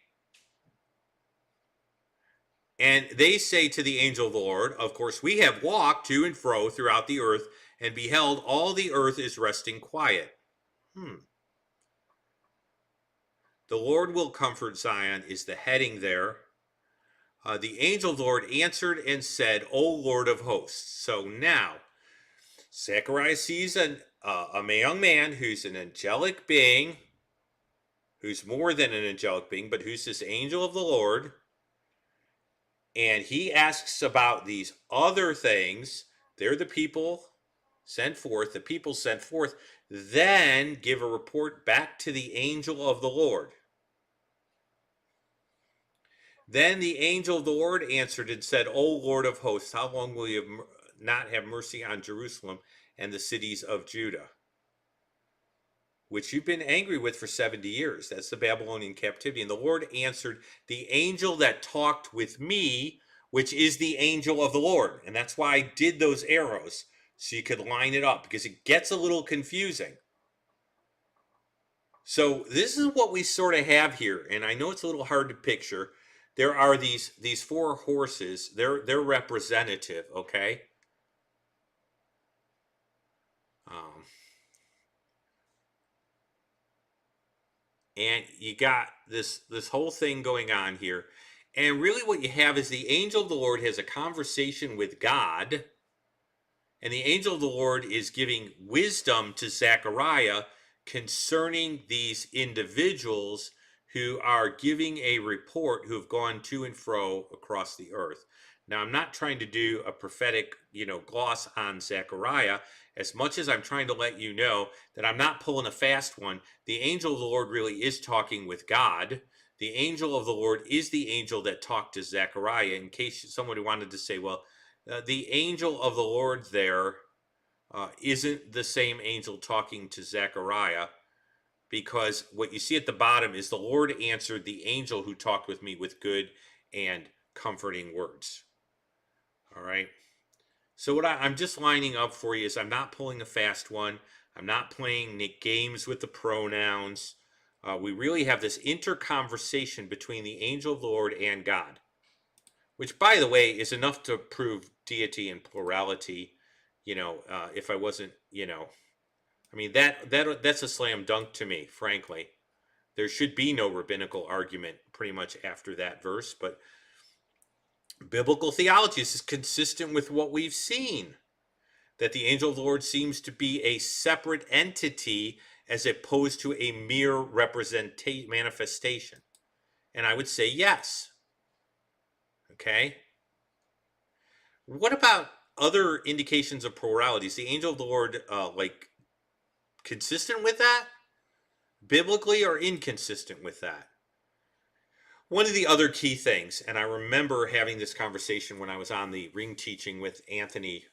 And they say to the angel of the Lord, of course, we have walked to and fro throughout the earth, and beheld all the earth is resting quiet. The Lord will comfort Zion is the heading there. The angel of the Lord answered and said, O Lord of hosts. So now, Zechariah sees a young man who's an angelic being, who's more than an angelic being, but who's this angel of the Lord. And he asks about these other things. They're the people sent forth. The people sent forth then give a report back to the angel of the Lord. Then the angel of the Lord answered and said, O Lord of hosts, how long will you not have mercy on Jerusalem and the cities of Judah, which you've been angry with for 70 years? That's the Babylonian captivity. And the Lord answered, the angel that talked with me, which is the angel of the Lord. And that's why I did those arrows, so you could line it up, because it gets a little confusing. So this is what we sort of have here. And I know it's a little hard to picture. There are these four horses. They're representative, okay? And you got this whole thing going on here. And really what you have is the angel of the Lord has a conversation with God. And the angel of the Lord is giving wisdom to Zechariah concerning these individuals who are giving a report, who have gone to and fro across the earth. Now, I'm not trying to do a prophetic, gloss on Zechariah, as much as I'm trying to let you know that I'm not pulling a fast one. The angel of the Lord really is talking with God. The angel of the Lord is the angel that talked to Zechariah, in case somebody wanted to say, well, the angel of the Lord there isn't the same angel talking to Zechariah, because what you see at the bottom is the Lord answered the angel who talked with me with good and comforting words. All right. So what I'm just lining up for you is I'm not pulling a fast one. I'm not playing games with the pronouns. we really have this interconversation between the angel of the Lord and God, which, by the way, is enough to prove deity and plurality. If I wasn't, I mean, that's a slam dunk to me, frankly. There should be no rabbinical argument pretty much after that verse, but biblical theology is consistent with what we've seen, that the angel of the Lord seems to be a separate entity as opposed to a mere manifestation. And I would say yes. Okay. What about other indications of plurality? Is the angel of the Lord consistent with that? Biblically, or inconsistent with that? One of the other key things, and I remember having this conversation when I was on the ring teaching with Anthony,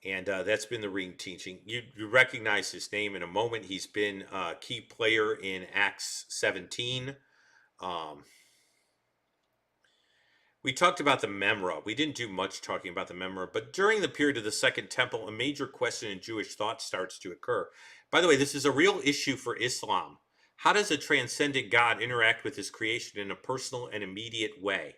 and that's been the ring teaching. You recognize his name in a moment. He's been a key player in Acts 17. We talked about the memra. We didn't do much talking about the memra, but during the period of the Second Temple, a major question in Jewish thought starts to occur. By the way, this is a real issue for Islam. How does a transcendent God interact with his creation in a personal and immediate way?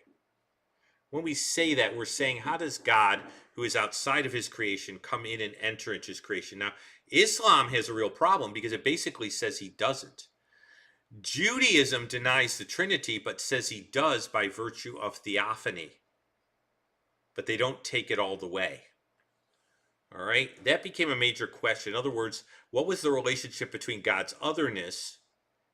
When we say that, we're saying, how does God, who is outside of his creation, come in and enter into his creation? Now, Islam has a real problem because it basically says he doesn't. Judaism denies the Trinity, but says he does by virtue of theophany. But they don't take it all the way. All right? That became a major question. In other words, what was the relationship between God's otherness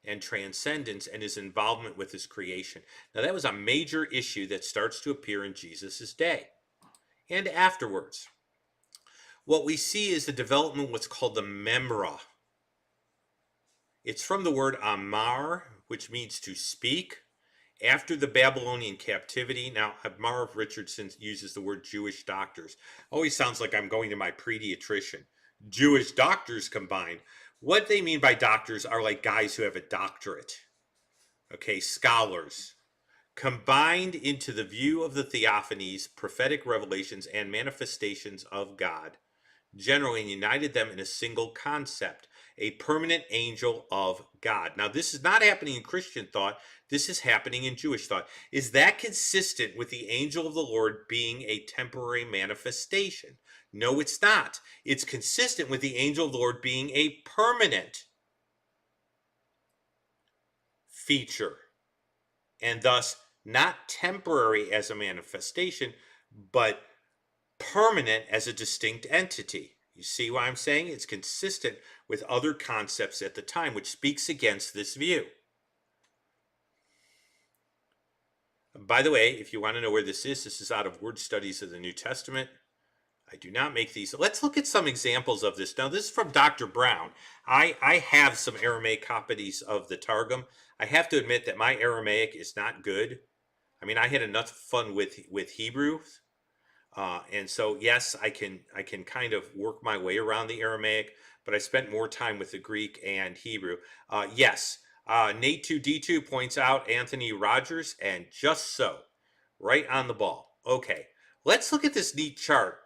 and transcendence and his involvement with his creation? Now, that was a major issue that starts to appear in Jesus' day and afterwards. What we see is the development of what's called the memra. It's from the word amar, which means to speak. After the Babylonian captivity, now Marv Richardson uses the word Jewish doctors. Always sounds like I'm going to my pediatrician. Jewish doctors combined. What they mean by doctors are like guys who have a doctorate. Okay, scholars. Combined into the view of the theophanies, prophetic revelations, and manifestations of God, generally united them in a single concept, a permanent angel of God. Now, this is not happening in Christian thought. This is happening in Jewish thought. Is that consistent with the angel of the Lord being a temporary manifestation? No, it's not. It's consistent with the angel of the Lord being a permanent feature, and thus not temporary as a manifestation, but permanent as a distinct entity. You see what I'm saying? It's consistent with other concepts at the time, which speaks against this view. By the way, if you want to know where this is out of Word Studies of the New Testament. I do not make these. Let's look at some examples of this. Now, this is from Dr. Brown. I have some Aramaic copies of the Targum. I have to admit that my Aramaic is not good. I mean, I had enough fun with Hebrew. And so, yes, I can kind of work my way around the Aramaic, but I spent more time with the Greek and Hebrew. Yes, Nate2D2 points out Anthony Rogers, and just so, right on the ball. Okay, let's look at this neat chart.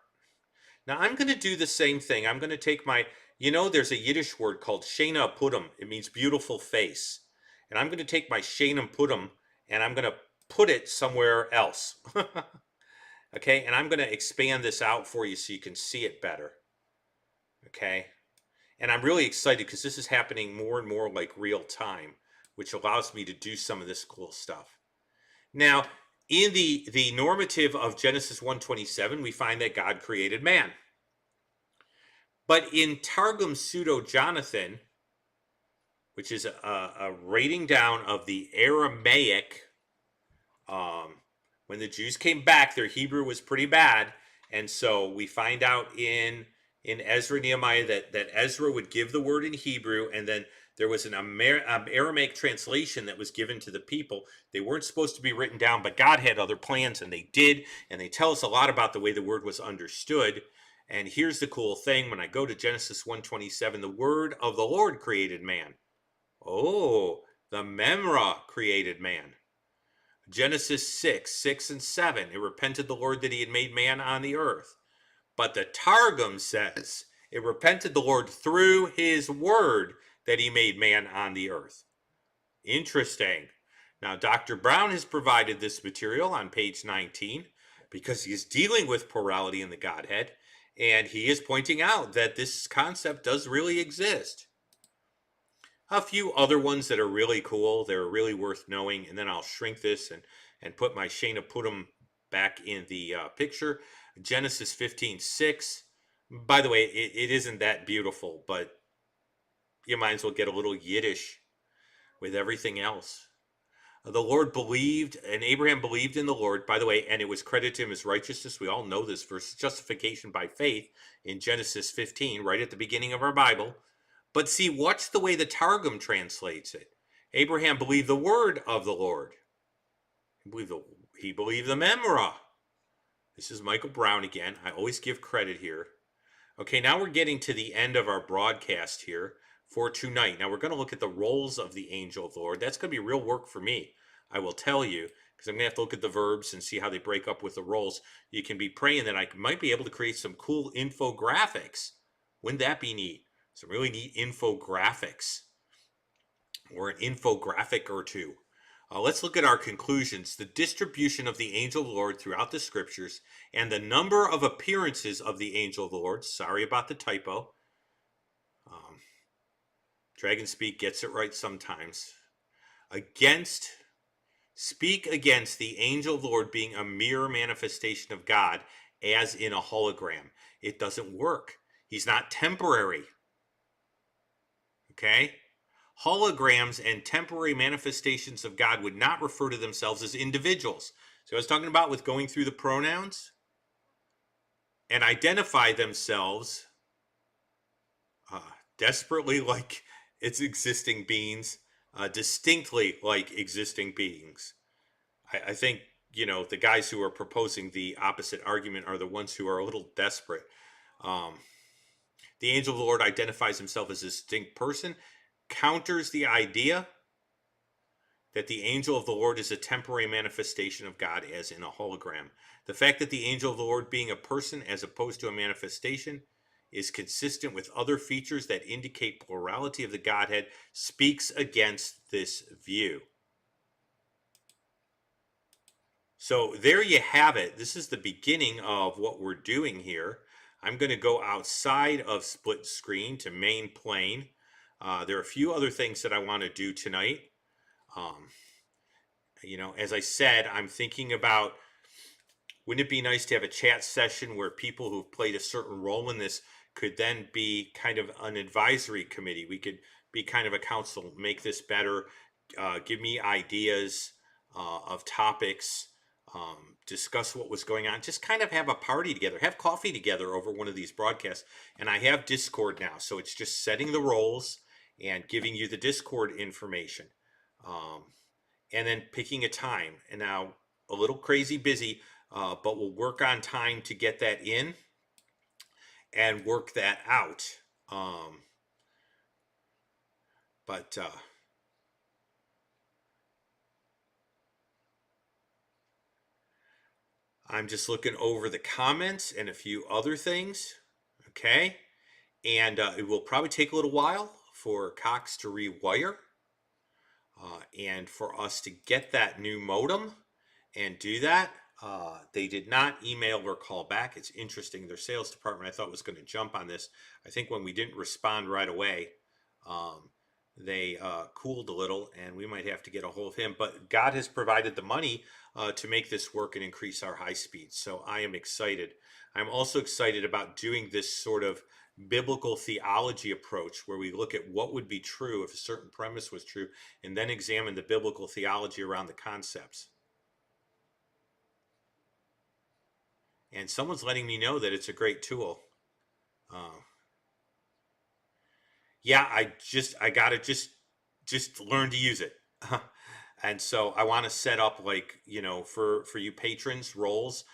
Now, I'm going to do the same thing. I'm going to take my, there's a Yiddish word called Shena Putum. It means beautiful face. And I'm going to take my Shena Putum and I'm going to put it somewhere else. Okay, and I'm going to expand this out for you so you can see it better. Okay, and I'm really excited because this is happening more and more like real time, which allows me to do some of this cool stuff. Now, in the normative of Genesis 1:27, we find that God created man. But in Targum Pseudo-Jonathan, which is a rating down of the Aramaic, when the Jews came back, their Hebrew was pretty bad. And so we find out in Ezra and Nehemiah that Ezra would give the word in Hebrew, and then there was an Aramaic translation that was given to the people. They weren't supposed to be written down, but God had other plans, and they did. And they tell us a lot about the way the word was understood. And here's the cool thing. When I go to Genesis 1:27, the word of the Lord created man. Oh, the memra created man. Genesis 6 and 7, it repented the Lord that he had made man on the earth. But the Targum says It repented the Lord through his word that he made man on the earth. Interesting. Now, Dr. Brown has provided this material on page 19 because he is dealing with plurality in the Godhead, and he is pointing out that this concept does really exist. A few other ones that are really cool, they're really worth knowing, and then I'll shrink this and put my Shayna Putum back in the picture. Genesis 15:6. By the way, it isn't that beautiful, but you might as well get a little Yiddish with everything else. The Lord believed, and Abraham believed in the Lord, by the way, and it was credited to him as righteousness. We all know this verse, justification by faith in Genesis 15, right at the beginning of our Bible. But see, watch the way the Targum translates it. Abraham believed the word of the Lord. He believed the memra. This is Michael Brown again. I always give credit here. Okay, now we're getting to the end of our broadcast here for tonight. Now we're going to look at the roles of the angel of the Lord. That's going to be real work for me, I will tell you, because I'm going to have to look at the verbs and see how they break up with the roles. You can be praying that I might be able to create some cool infographics. Wouldn't that be neat? Some really neat infographics or an infographic or two. Let's look at our conclusions. The distribution of the angel of the Lord throughout the scriptures and the number of appearances of the angel of the Lord. Sorry about the typo. Dragon Speak gets it right sometimes. Speak against the angel of the Lord being a mere manifestation of God as in a hologram. It doesn't work. He's not temporary. Okay? Holograms and temporary manifestations of God would not refer to themselves as individuals. So I was talking about with going through the pronouns and identify themselves desperately like it's existing beings, distinctly like existing beings. I think, the guys who are proposing the opposite argument are the ones who are a little desperate. The angel of the Lord identifies himself as a distinct person, counters the idea that the angel of the Lord is a temporary manifestation of God as in a hologram. The fact that the angel of the Lord being a person as opposed to a manifestation is consistent with other features that indicate plurality of the Godhead speaks against this view. So there you have it. This is the beginning of what we're doing here. I'm going to go outside of split screen to main plane. There are a few other things that I want to do tonight. As I said, I'm thinking about, wouldn't it be nice to have a chat session where people who've played a certain role in this could then be kind of an advisory committee? We could be kind of a council, make this better, give me ideas of topics, discuss what was going on, just kind of have a party together, have coffee together over one of these broadcasts. And I have Discord now, so it's just setting the roles and giving you the Discord information, and then picking a time. And now a little crazy busy, but we'll work on time to get that in and work that out. I'm just looking over the comments and a few other things. Okay. And it will probably take a little while for Cox to rewire and for us to get that new modem and do that. They did not email or call back. It's interesting. Their sales department, I thought, was going to jump on this. I think when we didn't respond right away, they cooled a little, and we might have to get a hold of him. But God has provided the money to make this work and increase our high speed. So I am excited. I'm also excited about doing this sort of biblical theology approach where we look at what would be true if a certain premise was true and then examine the biblical theology around the concepts. And someone's letting me know that it's a great tool. Yeah, I gotta just learn to use it. And so I want to set up, like, for you patrons, roles.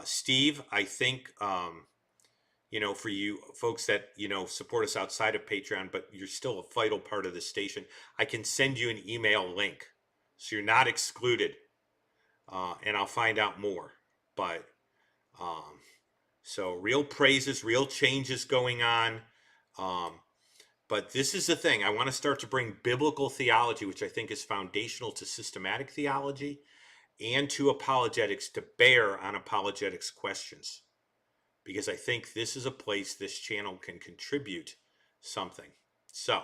Steve, I think, for you folks that, support us outside of Patreon, but you're still a vital part of the station, I can send you an email link. So you're not excluded. And I'll find out more. But So real praises, real changes going on. But this is the thing. I want to start to bring biblical theology, which I think is foundational to systematic theology and to apologetics, to bear on apologetics questions. Because I think this is a place this channel can contribute something. So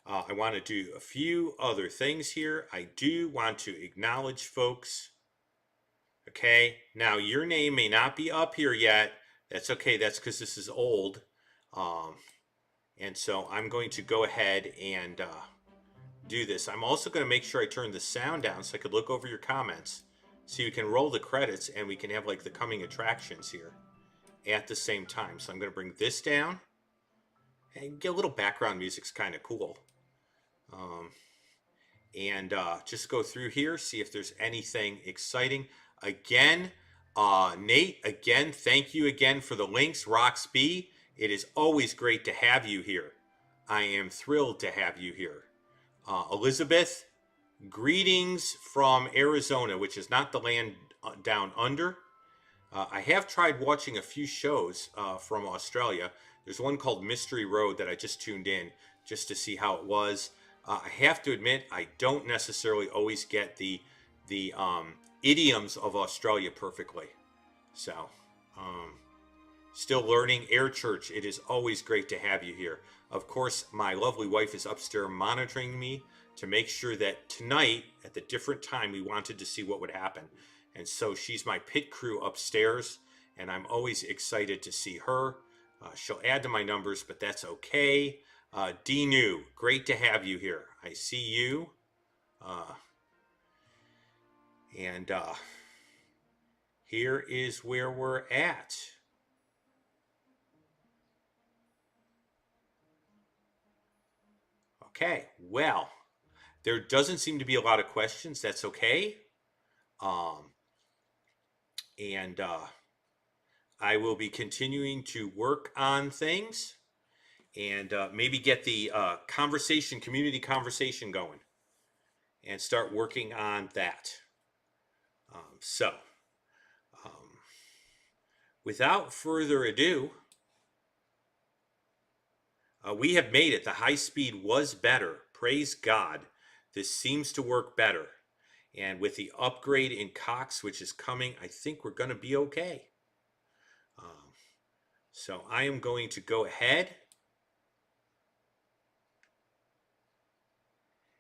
I want to do a few other things here. I do want to acknowledge folks. Okay, now your name may not be up here yet. That's okay. That's because this is old. And so I'm going to go ahead and do this. I'm also going to make sure I turn the sound down so I could look over your comments. So you can roll the credits and we can have like the coming attractions here at the same time. So I'm going to bring this down and get a little background music's kind of cool. And just go through here, see if there's anything exciting. Again, Nate, again, thank you again for the links. Roxby, it is always great to have you here. I am thrilled to have you here. Elizabeth, greetings from Arizona, which is not the land down under. I have tried watching a few shows from Australia. There's one called Mystery Road that I just tuned in just to see how it was. I have to admit, I don't necessarily always get the idioms of Australia perfectly. So, still learning. Air Church, it is always great to have you here. Of course, my lovely wife is upstairs monitoring me to make sure that tonight, at the different time, we wanted to see what would happen. And so she's my pit crew upstairs, and I'm always excited to see her. She'll add to my numbers, but that's okay. D New, great to have you here. I see you. And here is where we're at. Okay, well, there doesn't seem to be a lot of questions. That's okay. And I will be continuing to work on things and maybe get the community conversation going and start working on that. So, without further ado, we have made it. The high speed was better. Praise God. This seems to work better. And with the upgrade in Cox, which is coming, I think we're going to be okay. So I am going to go ahead.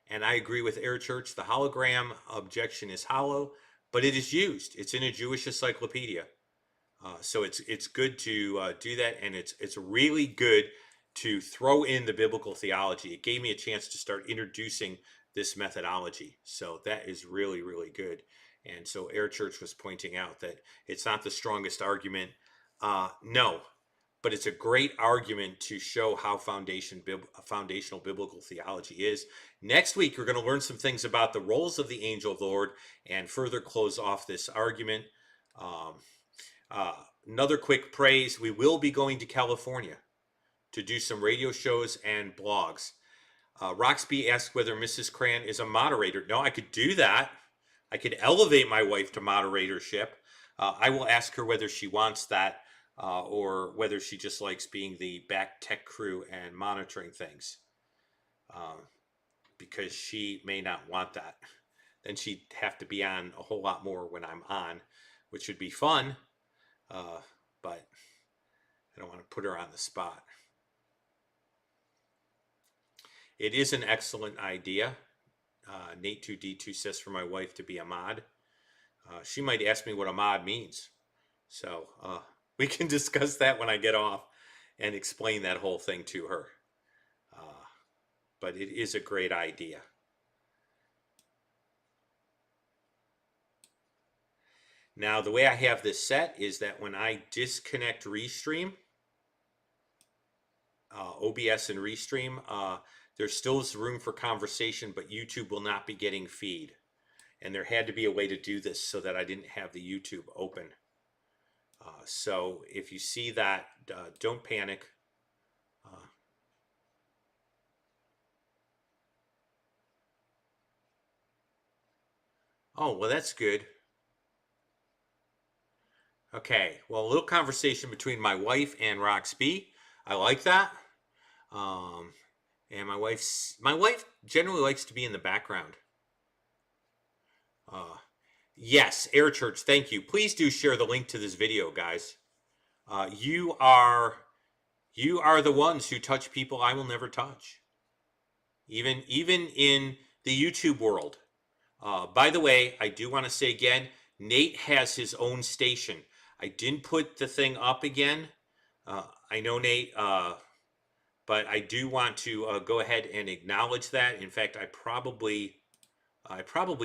And I agree with Air Church. The hologram objection is hollow, but it is used. It's in a Jewish encyclopedia. So it's good to do that. And it's really good to throw in the biblical theology. It gave me a chance to start introducing this methodology. So that is really, really good. And so Air Church was pointing out that it's not the strongest argument. No, but it's a great argument to show how foundational biblical theology is. Next week, we're going to learn some things about the roles of the angel of the Lord and further close off this argument. Another quick praise. We will be going to California to do some radio shows and blogs. Roxby asked whether Mrs. Cran is a moderator. No, I could do that. I could elevate my wife to moderatorship. I will ask her whether she wants that or whether she just likes being the back tech crew and monitoring things. Because she may not want that. Then she'd have to be on a whole lot more when I'm on, which would be fun. But I don't want to put her on the spot. It is an excellent idea. Nate2D2 says for my wife to be a mod. She might ask me what a mod means. So we can discuss that when I get off and explain that whole thing to her. But it is a great idea. Now, the way I have this set is that when I disconnect Restream, OBS and Restream, there still is room for conversation, but YouTube will not be getting feed. And there had to be a way to do this so that I didn't have the YouTube open. So if you see that, don't panic. Oh, well, that's good. Okay, well, a little conversation between my wife and Roxby. I like that. Um, and my wife generally likes to be in the background. Yes, Air Church, thank you. Please do share the link to this video, guys. You are the ones who touch people I will never touch, even in the YouTube world. By the way, I do want to say again, Nate has his own station. I didn't put the thing up again. I know, Nate, but I do want to go ahead and acknowledge that. In fact, I probably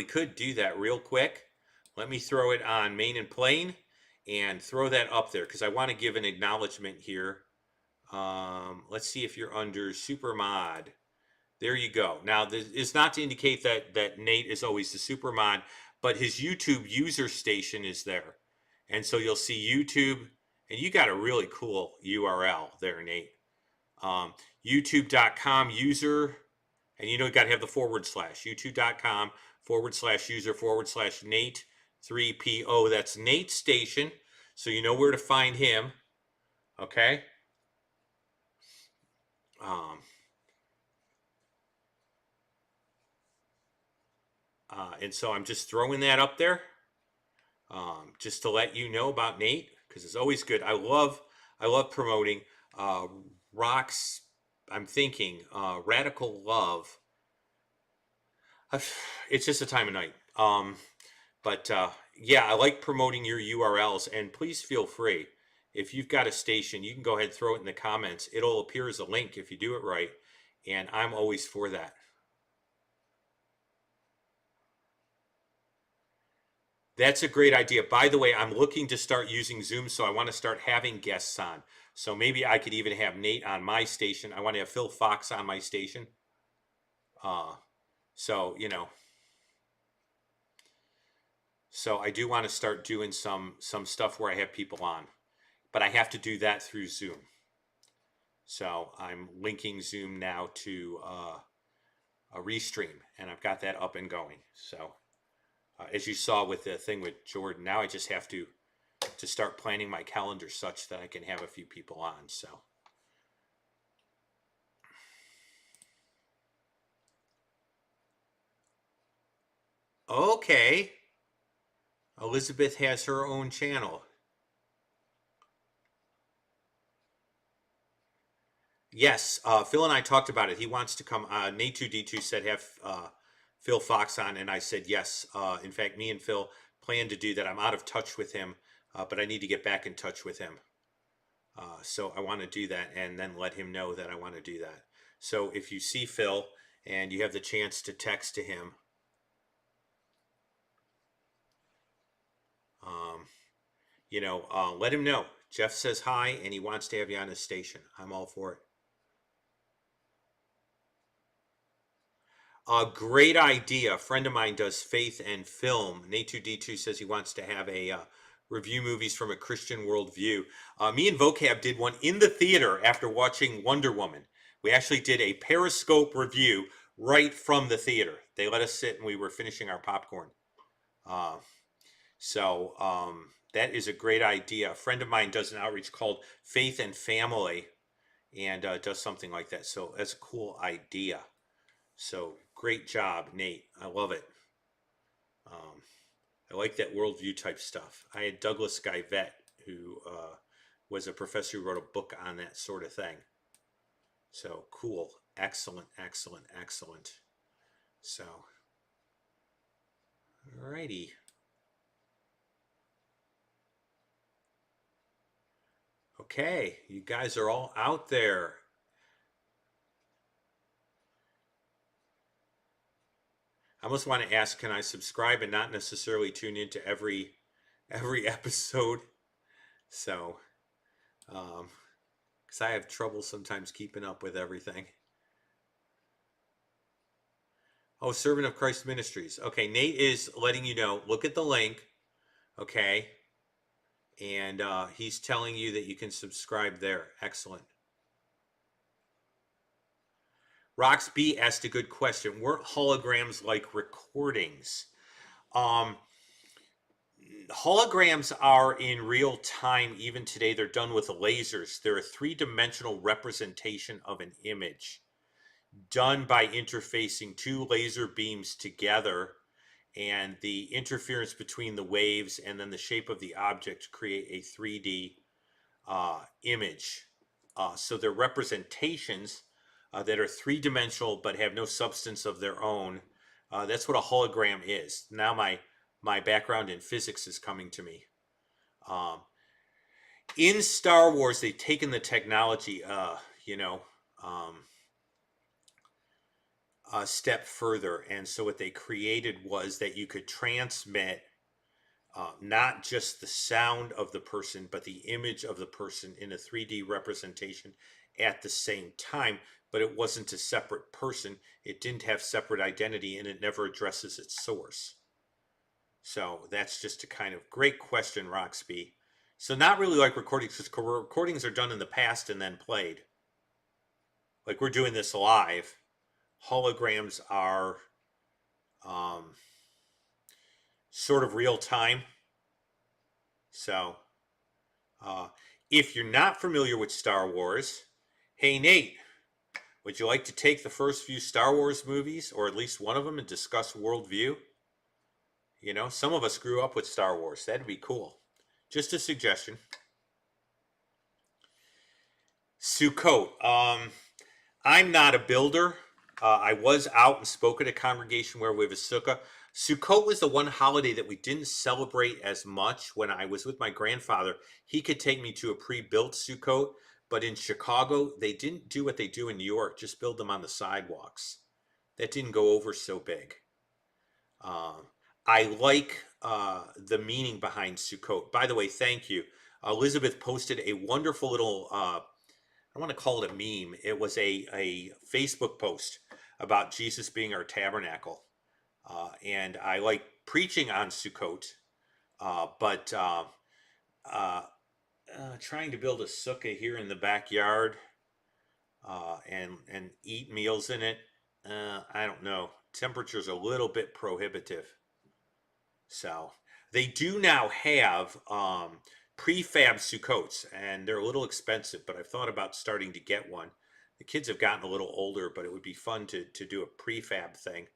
could do that real quick. Let me throw it on main and plain and throw that up there because I want to give an acknowledgement here. Let's see if you're under super mod. There you go. Now, this is not to indicate that Nate is always the super mod, but his YouTube user station is there. And so you'll see YouTube, and you got a really cool URL there, Nate. YouTube.com user, and you got to have the / youtube.com /user / Nate 3PO. That's Nate's station. So you know where to find him. Okay. And so I'm just throwing that up there just to let you know about Nate, because it's always good. I love promoting rocks. I'm thinking radical love. It's just a time of night. But yeah, I like promoting your URLs, and please feel free. If you've got a station, you can go ahead and throw it in the comments. It'll appear as a link if you do it right, and I'm always for that. That's a great idea. By the way, I'm looking to start using Zoom, so I want to start having guests on. So maybe I could even have Nate on my station. I want to have Phil Fox on my station. So, so I do want to start doing some stuff where I have people on, but I have to do that through Zoom. So I'm linking Zoom now to a restream, and I've got that up and going. So as you saw with the thing with Jordan, now I just have to start planning my calendar such that I can have a few people on. So okay, Elizabeth has her own channel. Yes, Phil and I talked about it. He wants to come. Nate2D2 said have Phil Fox on, and I said yes. In fact, me and Phil plan to do that. I'm out of touch with him, but I need to get back in touch with him. So I want to do that and then let him know that I want to do that. So if you see Phil and you have the chance to text to him, let him know. Jeff says hi and he wants to have you on his station. I'm all for it. A great idea. A friend of mine does faith and film. Nate2D2 says he wants to have a review movies from a Christian worldview. Me and Vocab did one in the theater after watching Wonder Woman. We actually did a Periscope review right from the theater. They let us sit and we were finishing our popcorn. So that is a great idea. A friend of mine does an outreach called Faith and Family and does something like that. So that's a cool idea. So great job, Nate. I love it. I like that worldview type stuff. I had Douglas Guyvet, who was a professor who wrote a book on that sort of thing. So cool. Excellent, excellent, excellent. So, alrighty. Okay, you guys are all out there. I almost want to ask, can I subscribe and not necessarily tune into every episode? So, because I have trouble sometimes keeping up with everything. Oh, Servant of Christ Ministries. Okay, Nate is letting you know. Look at the link. Okay. And he's telling you that you can subscribe there. Excellent. Rox B asked a good question. Weren't holograms like recordings? Holograms are in real time even today. They're done with lasers. They're a three-dimensional representation of an image done by interfacing two laser beams together, and the interference between the waves and then the shape of the object create a 3D image. So they're representations that are three-dimensional but have no substance of their own. That's what a hologram is. Now my background in physics is coming to me. In Star Wars, they've taken the technology, a step further. And so what they created was that you could transmit not just the sound of the person, but the image of the person in a 3D representation at the same time. But it wasn't a separate person. It didn't have separate identity, and it never addresses its source. So that's just a kind of great question, Roxby. So not really like recordings, because recordings are done in the past and then played. Like we're doing this live. Holograms are sort of real time. So if you're not familiar with Star Wars, hey Nate, would you like to take the first few Star Wars movies, or at least one of them, and discuss worldview? You know, some of us grew up with Star Wars. That'd be cool. Just a suggestion. Sukkot. I'm not a builder. I was out and spoke at a congregation where we have a sukkah. Sukkot was the one holiday that we didn't celebrate as much. When I was with my grandfather, he could take me to a pre-built Sukkot, but in Chicago, they didn't do what they do in New York, just build them on the sidewalks. That didn't go over so big. I like the meaning behind Sukkot. By the way, thank you. Elizabeth posted a wonderful little, I want to call it a meme. It was a Facebook post about Jesus being our tabernacle. And I like preaching on Sukkot, but trying to build a sukkah here in the backyard and eat meals in it, I don't know. Temperature's a little bit prohibitive. So they do now have prefab Sukkots, and they're a little expensive, but I've thought about starting to get one. The kids have gotten a little older, but it would be fun to do a prefab thing.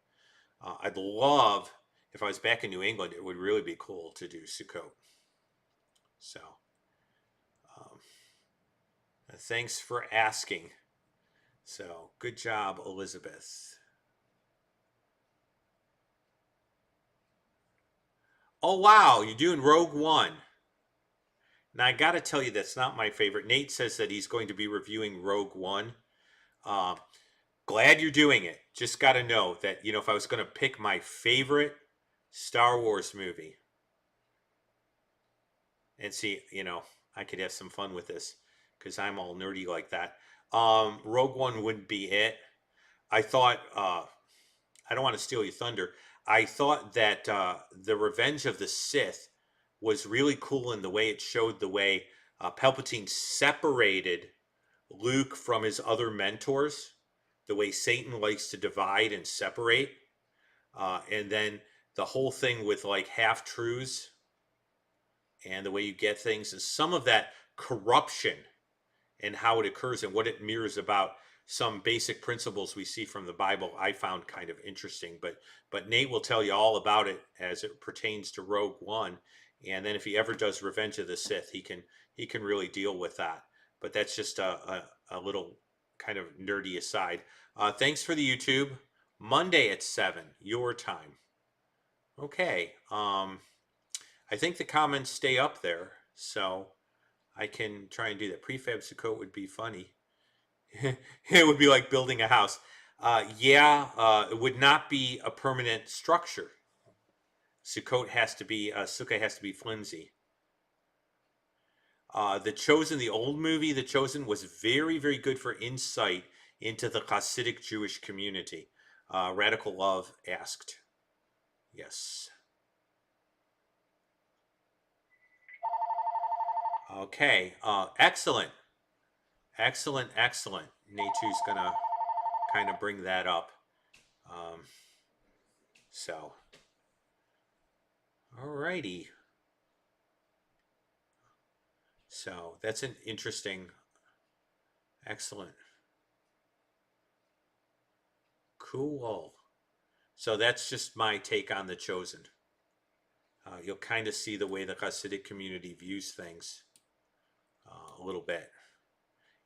I'd love, if I was back in New England, it would really be cool to do Sukkot. So thanks for asking. So good job, Elizabeth. Oh, wow, you're doing Rogue One. Now, I got to tell you, that's not my favorite. Nate says that he's going to be reviewing Rogue One. Glad you're doing it. Just got to know that, you know, if I was going to pick my favorite Star Wars movie, and see, you know, I could have some fun with this because I'm all nerdy like that. Rogue One wouldn't be it. I thought, I don't want to steal your thunder. I thought that the Revenge of the Sith was really cool in the way it showed the way Palpatine separated Luke from his other mentors, the way Satan likes to divide and separate, and then the whole thing with like half-truths and the way you get things, and some of that corruption and how it occurs and what it mirrors about some basic principles we see from the Bible, I found kind of interesting. But Nate will tell you all about it as it pertains to Rogue One, and then if he ever does Revenge of the Sith, he can really deal with that. But that's just a little kind of nerdy aside. Thanks for the YouTube. Monday at 7 your time. Okay. I think the comments stay up there, so I can try and do that. Prefab Sukkot would be funny. It would be like building a house. It would not be a permanent structure. Sukkot has to be, sukkah has to be flimsy. The Chosen, the old movie, The Chosen, was very, very good for insight into the Hasidic Jewish community. Radical Love asked. Yes. Okay. Excellent. Excellent. Nature's going to kind of bring that up. So, alrighty. So that's an interesting, excellent, cool. So that's just my take on the Chosen. You'll kind of see the way the Hasidic community views things a little bit.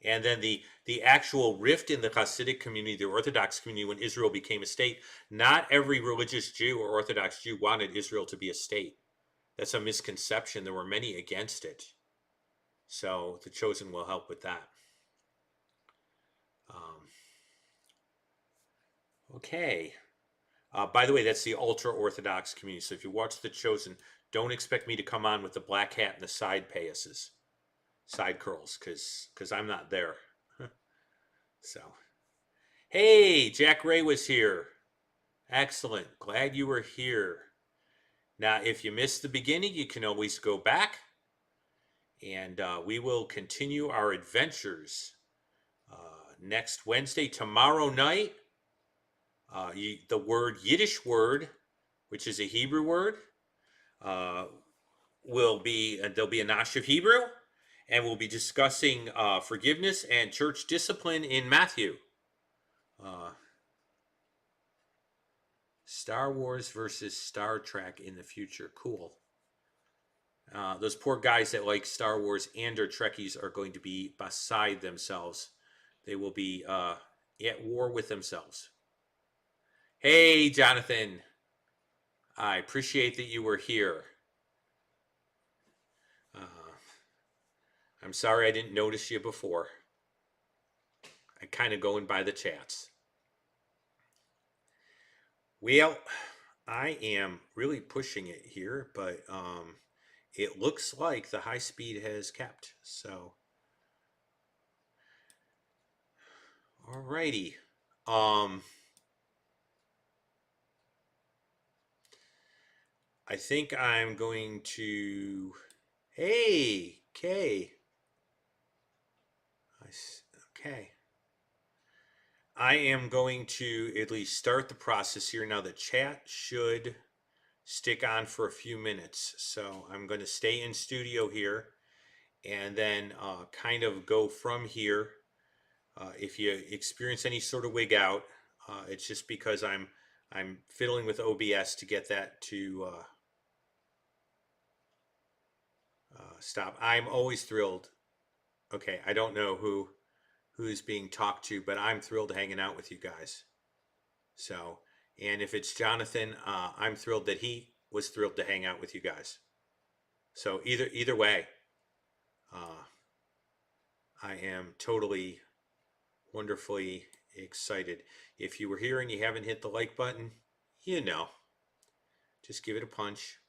And then the actual rift in the Hasidic community, the Orthodox community, when Israel became a state, not every religious Jew or Orthodox Jew wanted Israel to be a state. That's a misconception. There were many against it. So the Chosen will help with that. Okay. By the way, that's the ultra-Orthodox community. So if you watch The Chosen, don't expect me to come on with the black hat and the side payasses, side curls, because I'm not there. So, hey, Jack Ray was here. Excellent. Glad you were here. Now, if you missed the beginning, you can always go back, and we will continue our adventures next Wednesday. Tomorrow night, the word Yiddish word, which is a Hebrew word, will be there'll be a Nash of Hebrew, and we'll be discussing forgiveness and church discipline in Matthew. Star Wars versus Star Trek in the future. Cool. Those poor guys that like Star Wars and or Trekkies are going to be beside themselves. They will be at war with themselves. Hey, Jonathan. I appreciate that you were here. I'm sorry I didn't notice you before. I kind of going by the chats. Well, I am really pushing it here, but it looks like the high speed has kept. So, alrighty. I think I'm going to. Hey, Kay. Okay. I am going to at least start the process here. Now, the chat should stick on for a few minutes. So I'm going to stay in studio here and then kind of go from here. If you experience any sort of wig out, it's just because I'm fiddling with OBS to get that to stop. I'm always thrilled. Okay, I don't know who's being talked to, but I'm thrilled hanging out with you guys. So, and if it's Jonathan, I'm thrilled that he was thrilled to hang out with you guys. So either way, I am totally wonderfully excited. If you were here and you haven't hit the like button, you know, just give it a punch.